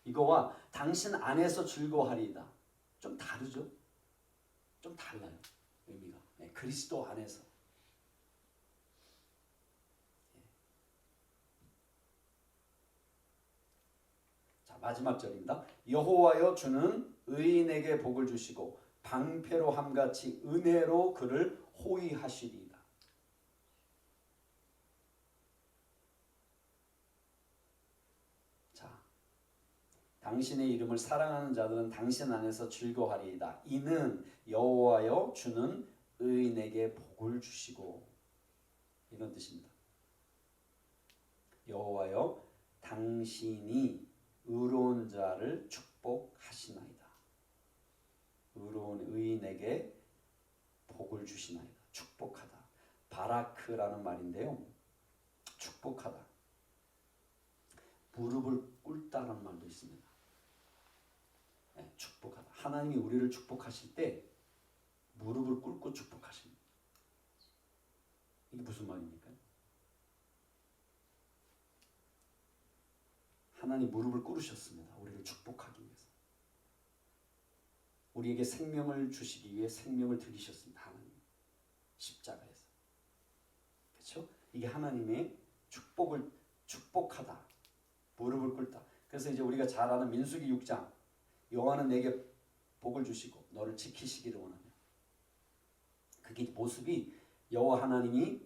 이거와 당신 안에서 즐거워하리이다. 좀 다르죠? 좀 달라요. 의미가. 네, 그리스도 안에서. 마지막 절입니다. 여호와여 주는 의인에게 복을 주시고 방패로 함같이 은혜로 그를 호위하시리이다. 자, 당신의 이름을 사랑하는 자들은 당신 안에서 즐거워하리이다. 이는 여호와여 주는 의인에게 복을 주시고 이런 뜻입니다. 여호와여 당신이 의로운 자를 축복하시나이다. 의로운 의인에게 복을 주시나이다. 축복하다. 바라크라는 말인데요. 축복하다. 무릎을 꿇다라는 말도 있습니다. 네, 축복하다. 하나님이 우리를 축복하실 때 무릎을 꿇고 축복하십니다. 이게 무슨 말입니까? 하나님 무릎을 꿇으셨습니다. 우리를 축복하기 위해서. 우리에게 생명을 주시기 위해 생명을 드리셨습니다. 하나님. 십자가에서. 그렇죠? 이게 하나님의 축복하다. 무릎을 꿇다. 그래서 이제 우리가 잘 아는 민수기 6장 여호와는 내게 복을 주시고 너를 지키시기를 원하며. 그게 모습이 여호와 하나님이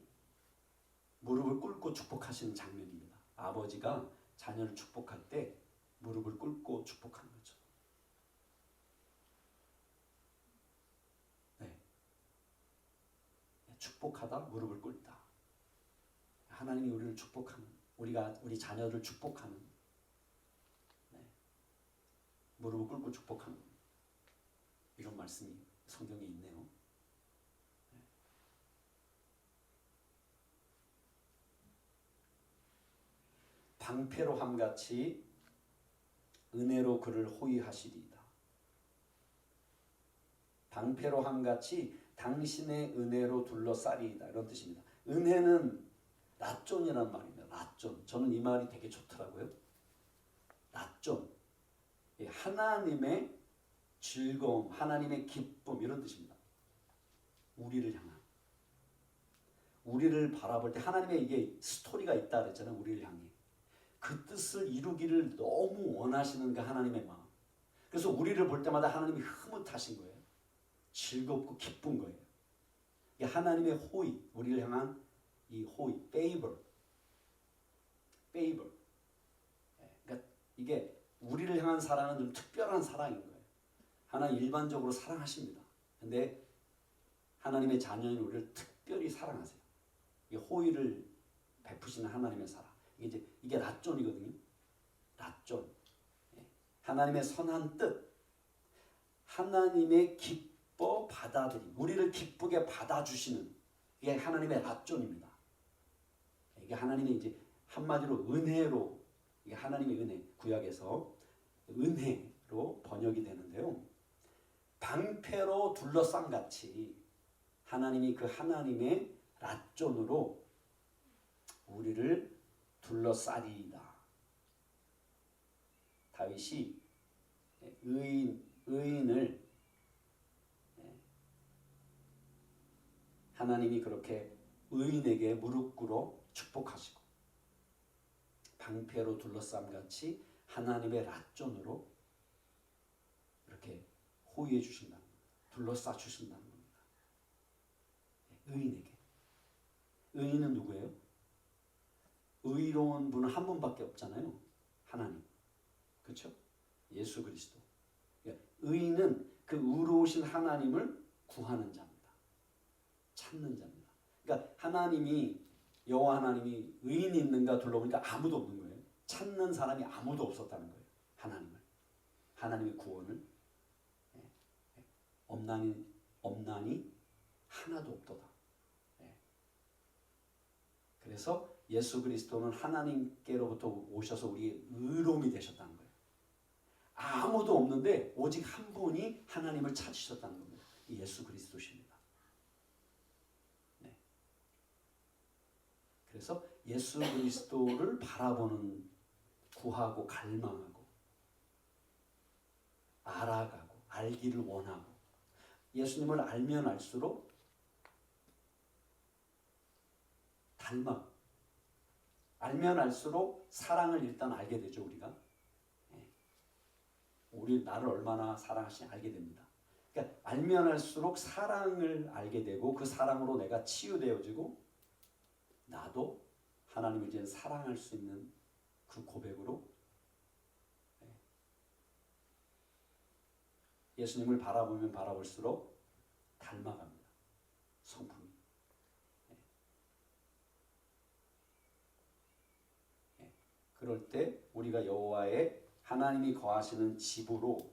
무릎을 꿇고 축복하시는 장면입니다. 아버지가 자녀를 축복할 때 무릎을 꿇고 축복하는 거죠. 네. 축복하다, 무릎을 꿇다. 하나님이 우리를 축복하는, 우리 자녀를 축복하는, 네. 무릎을 꿇고 축복하는 이런 말씀이 성경에 있네요. 네. 방패로 함같이 은혜로 그를 호위하시리이다. 방패로 함같이 당신의 은혜로 둘러싸리이다. 이런 뜻입니다. 은혜는 라존이라는 말입니다. 라존. 저는 이 말이 되게 좋더라고요. 라존. 하나님의 즐거움, 하나님의 기쁨 이런 뜻입니다. 우리를 향한. 우리를 바라볼 때 하나님의 이게 스토리가 있다 그랬잖아요. 우리를 향해. 그 뜻을 이루기를 너무 원하시는 그 하나님의 마음. 그래서 우리를 볼 때마다 하나님이 흐뭇하신 거예요. 즐겁고 기쁜 거예요. 이게 하나님의 호의, 우리를 향한 이 호의, favor. 그러니까 이게 우리를 향한 사랑은 좀 특별한 사랑인 거예요. 하나님 일반적으로 사랑하십니다. 근데 하나님의 자녀인 우리를 특별히 사랑하세요. 이 호의를 베푸시는 하나님의 사랑. 이게 라존이거든요. 라존. 하나님의 선한 뜻. 하나님의 기뻐 받아들임. 우리를 기쁘게 받아주시는 이게 하나님의 라존입니다. 이게 하나님의 이제 한마디로 은혜로 이게 하나님의 은혜 구약에서 은혜로 번역이 되는데요. 방패로 둘러싼 같이 하나님이 그 하나님의 라존으로 우리를 둘러싸리이다. 다윗이 의인을 하나님이 그렇게 의인에게 무릎 꿇어 축복하시고 방패로 둘러싸ꯝ 같이 하나님의 라존으로 이렇게 호위해 주신다는 겁니다. 둘러싸 주신다는 겁니다. 의인에게. 의인은 누구예요? 의로운 분은 한 분밖에 없잖아요. 하나님. 그렇죠? 예수 그리스도. 의인은 그 의로우신 하나님을 구하는 자입니다. 찾는 자입니다. 그러니까 하나님이 여호와 하나님이 의인이 있는가 둘러보니까 아무도 없는 거예요. 찾는 사람이 아무도 없었다는 거예요. 하나님을. 하나님의 구원을. 없나니 하나도 없도다. 그래서 예수 그리스도는 하나님께로부터 오셔서 우리의 의로움이 되셨다는 거예요. 아무도 없는데 오직 한 분이 하나님을 찾으셨다는 겁니다. 예수 그리스도십니다. 네. 그래서 예수 그리스도를 바라보는 구하고 갈망하고 알아가고 알기를 원하고 예수님을 알면 알수록 닮아 알면 알수록 사랑을 일단 알게 되죠. 우리가 우리 나를 얼마나 사랑하시는지 알게 됩니다. 그러니까 알면 알수록 사랑을 알게 되고 그 사랑으로 내가 치유되어지고 나도 하나님을 이제 사랑할 수 있는 그 고백으로 예수님을 바라보면 바라볼수록 닮아갑니다. 성품이. 그럴 때 우리가 여호와의 하나님이 거하시는 집으로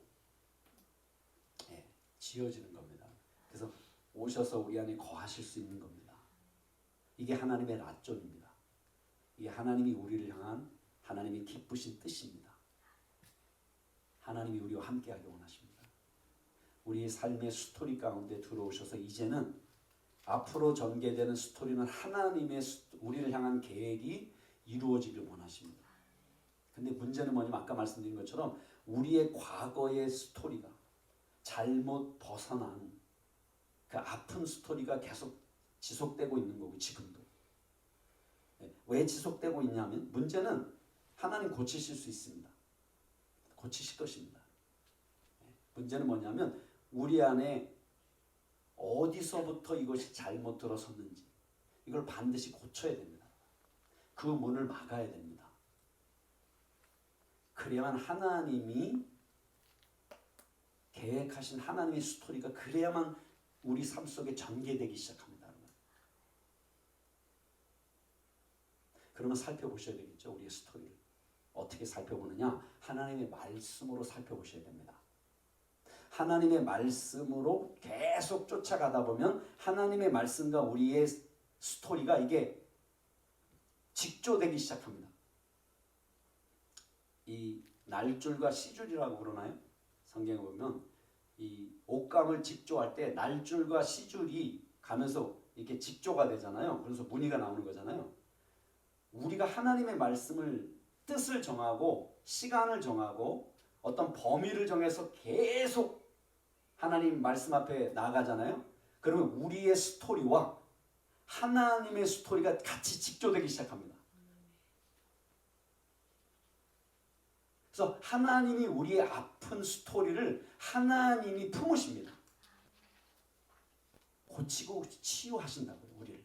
지어지는 겁니다. 그래서 오셔서 우리 안에 거하실 수 있는 겁니다. 이게 하나님의 라존입니다. 이게 하나님이 우리를 향한 하나님의 기쁘신 뜻입니다. 하나님이 우리와 함께하기 원하십니다. 우리의 삶의 스토리 가운데 들어오셔서 이제는 앞으로 전개되는 스토리는 하나님의 우리를 향한 계획이 이루어지길 원하십니다. 근데 문제는 뭐냐면 아까 말씀드린 것처럼 우리의 과거의 스토리가 잘못 벗어난 그 아픈 스토리가 계속 지속되고 있는 거고 지금도. 왜 지속되고 있냐면 문제는 하나님 고치실 수 있습니다. 고치실 것입니다. 문제는 뭐냐면 우리 안에 어디서부터 이것이 잘못 들어섰는지 이걸 반드시 고쳐야 됩니다. 그 문을 막아야 됩니다. 그래야만 하나님이 계획하신 하나님의 스토리가 그래야만 우리 삶 속에 전개되기 시작합니다. 그러면 살펴보셔야 되겠죠. 우리의 스토리를. 어떻게 살펴보느냐? 하나님의 말씀으로 살펴보셔야 됩니다. 하나님의 말씀으로 계속 쫓아가다 보면 하나님의 말씀과 우리의 스토리가 이게 직조되기 시작합니다. 이 날줄과 시줄이라고 그러나요? 성경에 보면 이 옷감을 직조할 때 날줄과 시줄이 가면서 이렇게 직조가 되잖아요. 그래서 무늬가 나오는 거잖아요. 우리가 하나님의 말씀을 뜻을 정하고 시간을 정하고 어떤 범위를 정해서 계속 하나님 말씀 앞에 나아가잖아요. 그러면 우리의 스토리와 하나님의 스토리가 같이 직조되기 시작합니다. 그래서 하나님이 우리의 아픈 스토리를 하나님이 품으십니다. 고치고 치유하신다고요, 우리를.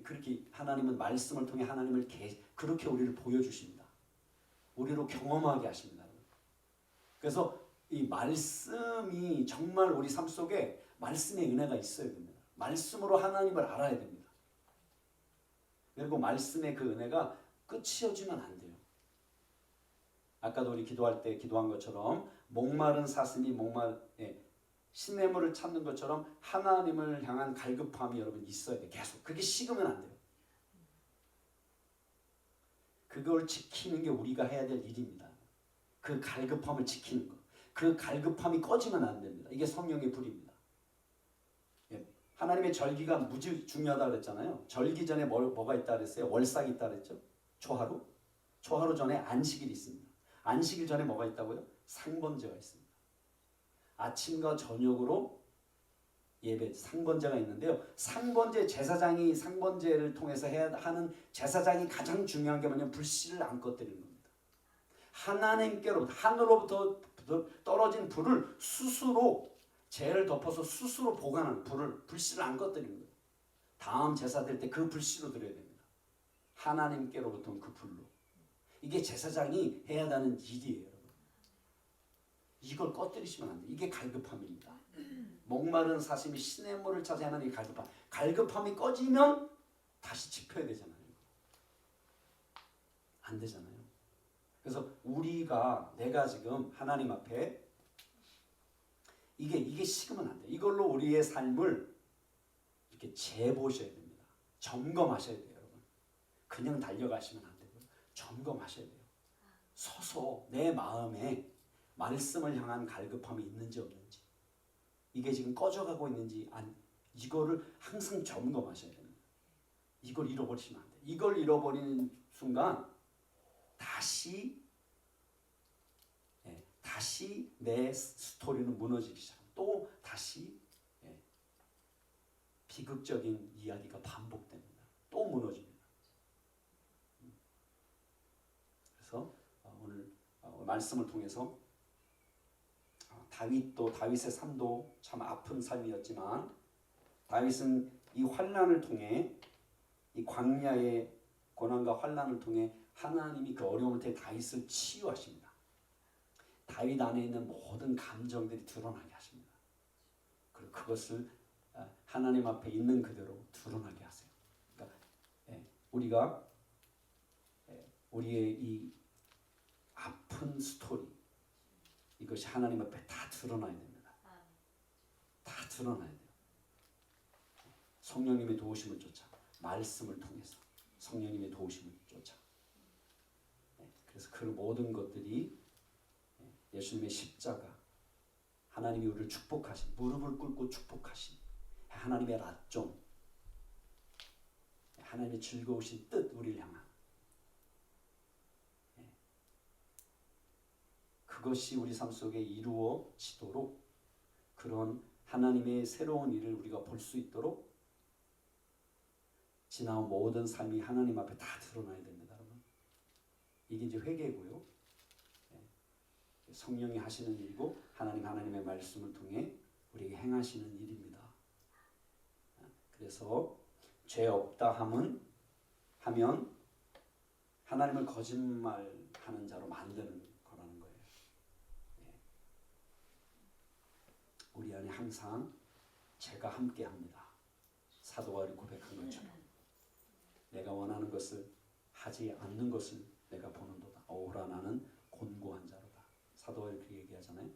그렇게 하나님은 말씀을 통해 하나님을 그렇게 우리를 보여주십니다. 우리로 경험하게 하십니다. 그래서 이 말씀이 정말 우리 삶 속에 말씀의 은혜가 있어야 됩니다. 말씀으로 하나님을 알아야 됩니다. 그리고 말씀의 그 은혜가 끝이어지면 안 돼요. 아까도 우리 기도할 때 기도한 것처럼 목마른 사슴이 시냇물을 찾는 것처럼 하나님을 향한 갈급함이 여러분 있어야 돼. 계속. 그게 식으면 안 돼요. 그걸 지키는 게 우리가 해야 될 일입니다. 그 갈급함을 지키는 것. 그 갈급함이 꺼지면 안 됩니다. 이게 성령의 불입니다. 하나님의 절기가 무지 중요하다고 그랬잖아요. 절기 전에 뭐가 있다 그랬어요? 월삭이 있다 그랬죠? 초하루? 초하루 전에 안식일이 있습니다. 안식일 전에 뭐가 있다고요? 상번제가 있습니다. 아침과 저녁으로 예배, 상번제가 있는데요. 상번제, 제사장이 상번제를 통해서 해야 하는 제사장이 가장 중요한 게 뭐냐면 불씨를 안 꺼뜨리는 겁니다. 하나님께로부터, 하늘로부터 떨어진 불을 스스로, 죄를 덮어서 스스로 보관하는 불씨를 안 꺼뜨리는 거예요. 다음 제사 드릴 때 그 불씨로 드려야 됩니다. 하나님께로부터 그 불로. 이게 제사장이 해야 하는 일이에요, 여러분. 이걸 꺼뜨리시면 안 돼요. 이게 갈급함입니다. 목마른 사슴이 시냇물을 찾아 하는 이 갈급함. 갈급함이 꺼지면 다시 짚어야 되잖아요. 안 되잖아요. 그래서 내가 지금 하나님 앞에 이게 식으면 안 돼요. 이걸로 우리의 삶을 이렇게 재보셔야 됩니다. 점검하셔야 돼요, 여러분. 그냥 달려가시면 안 되고요. 점검하셔야 돼요. 서서 내 마음에 말씀을 향한 갈급함이 있는지 없는지, 이게 지금 꺼져가고 있는지 이거를 항상 점검하셔야 됩니다. 이걸 잃어버리시면 안 돼요. 이걸 잃어버리는 순간 다시 내 스토리는 무너지기 시작합니다. 또 다시 비극적인 이야기가 반복됩니다. 또 무너집니다. 그래서 오늘 말씀을 통해서 다윗의 삶도 참 아픈 삶이었지만 다윗은 이 환난을 통해, 이 광야의 고난과 환난을 통해 하나님이 그 어려움을 통해 다윗을 치유하십니다. 다윗 안에 있는 모든 감정들이 드러나게 하십니다. 그리고 그것을 하나님 앞에 있는 그대로 드러나게 하세요. 그러니까 우리가 우리의 이 아픈 스토리, 이것이 하나님 앞에 다 드러나야 됩니다. 다 드러나야 돼요. 성령님의 도우심을 쫓아, 말씀을 통해서 성령님의 도우심을 쫓아. 그래서 그 모든 것들이 예수님의 십자가, 하나님이 우리를 축복하신, 무릎을 꿇고 축복하신 하나님의 랏종, 하나님의 즐거우신 뜻, 우리를 향한 그것이 우리 삶 속에 이루어지도록, 그런 하나님의 새로운 일을 우리가 볼 수 있도록 지나온 모든 삶이 하나님 앞에 다 드러나야 됩니다, 여러분. 이게 이제 회개고요. 성령이 하시는 일이고 하나님의 말씀을 통해 우리에게 행하시는 일입니다. 그래서 죄 없다 하면 하나님을 거짓말하는 자로 만드는 거라는 거예요. 우리 안에 항상 죄가 함께합니다. 사도 바울이 고백한 것처럼 내가 원하는 것을 하지 않는 것을 내가 보는도다. 오라 나는 곤고한 자로다. 사도 바울이 그렇게 얘기하잖아요.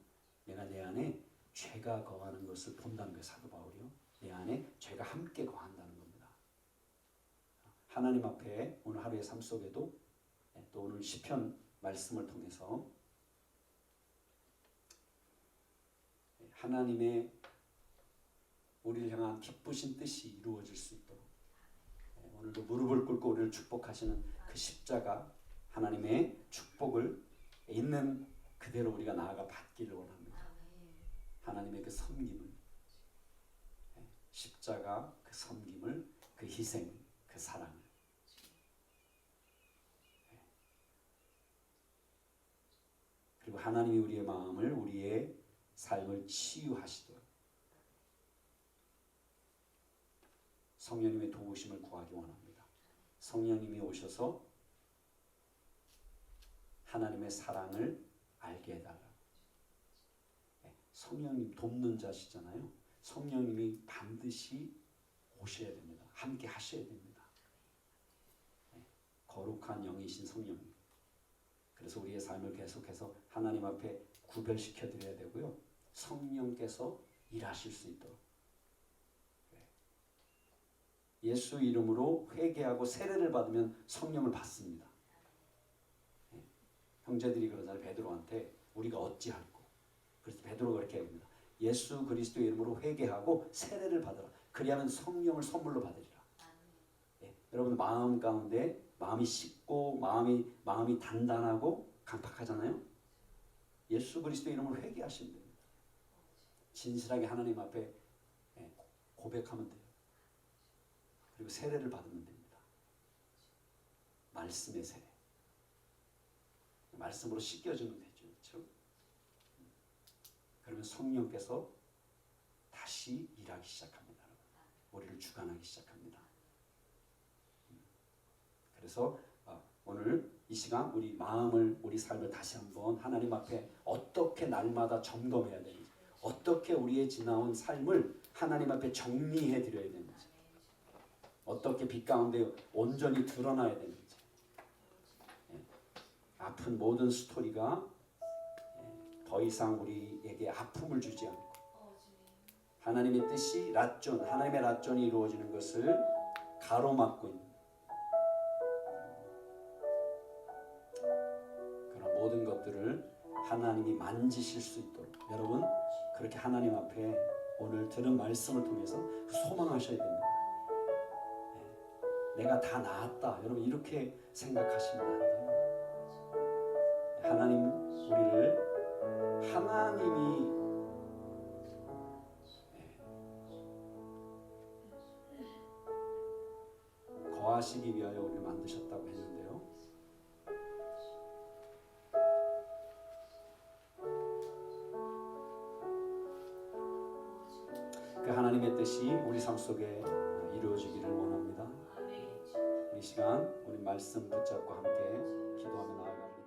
내가 내 안에 죄가 거하는 것을 본다는 거예요. 사도 바울이요. 내 안에 죄가 함께 거한다는 겁니다. 하나님 앞에 오늘 하루의 삶 속에도 또 오늘 시편 말씀을 통해서 하나님의 우리를 향한 기쁘신 뜻이 이루어질 수 있도록 오늘도 무릎을 꿇고 우리를 축복하시는 그 십자가 하나님의 축복을 있는 그대로 우리가 나아가 받기를 원합니다. 하나님의 그 섬김을, 십자가 그 섬김을, 그 희생, 그 사랑을 그리고 하나님이 우리의 마음을, 우리의 삶을 치유하시도록 성령님의 도우심을 구하기 원합니다. 성령님이 오셔서 하나님의 사랑을 알게 해달라. 성령님 돕는 자시잖아요. 성령님이 반드시 오셔야 됩니다. 함께 하셔야 됩니다. 거룩한 영이신 성령님. 그래서 우리의 삶을 계속해서 하나님 앞에 구별시켜 드려야 되고요. 성령께서 일하실 수 있도록 예수 이름으로 회개하고 세례를 받으면 성령을 받습니다. 형제들이 그러잖아요. 베드로한테 우리가 어찌할꼬. 그래서 베드로가 그렇게 합니다. 예수 그리스도의 이름으로 회개하고 세례를 받으라. 그리하면 성령을 선물로 받으리라. 여러분 마음 가운데 마음이 쉽고 마음이 단단하고 강팍하잖아요. 예수 그리스도의 이름으로 회개하시면 됩니다. 진실하게 하나님 앞에 고백하면 돼요. 그리고 세례를 받으면 됩니다. 말씀의 세례. 말씀으로 씻겨주면 되죠. 그렇죠? 그러면 성령께서 다시 일하기 시작합니다. 우리를 주관하기 시작합니다. 그래서 오늘 이 시간 우리 마음을, 우리 삶을 다시 한번 하나님 앞에 어떻게 날마다 점검해야 되는지, 어떻게 우리의 지나온 삶을 하나님 앞에 정리해 드려야 되는지, 어떻게 빛 가운데 온전히 드러나야 되는지, 아픈 모든 스토리가 더 이상 우리에게 아픔을 주지 않고 하나님의 뜻이 하나님의 랏존이 이루어지는 것을 가로막고 있는 그런 모든 것들을 하나님이 만지실 수 있도록 여러분 그렇게 하나님 앞에 오늘 들은 말씀을 통해서 소망하셔야 됩니다. 내가 다 나았다. 여러분 이렇게 생각하시면 안 돼요. 하나님 우리를 하나님이 거하시기 위하여 우리를 만드셨다고 했는데요. 그 하나님의 뜻이 우리 삶 속에 이루어지기를 원합니다. 이 시간 우리 말씀 붙잡고 함께 기도하며 나아갑니다.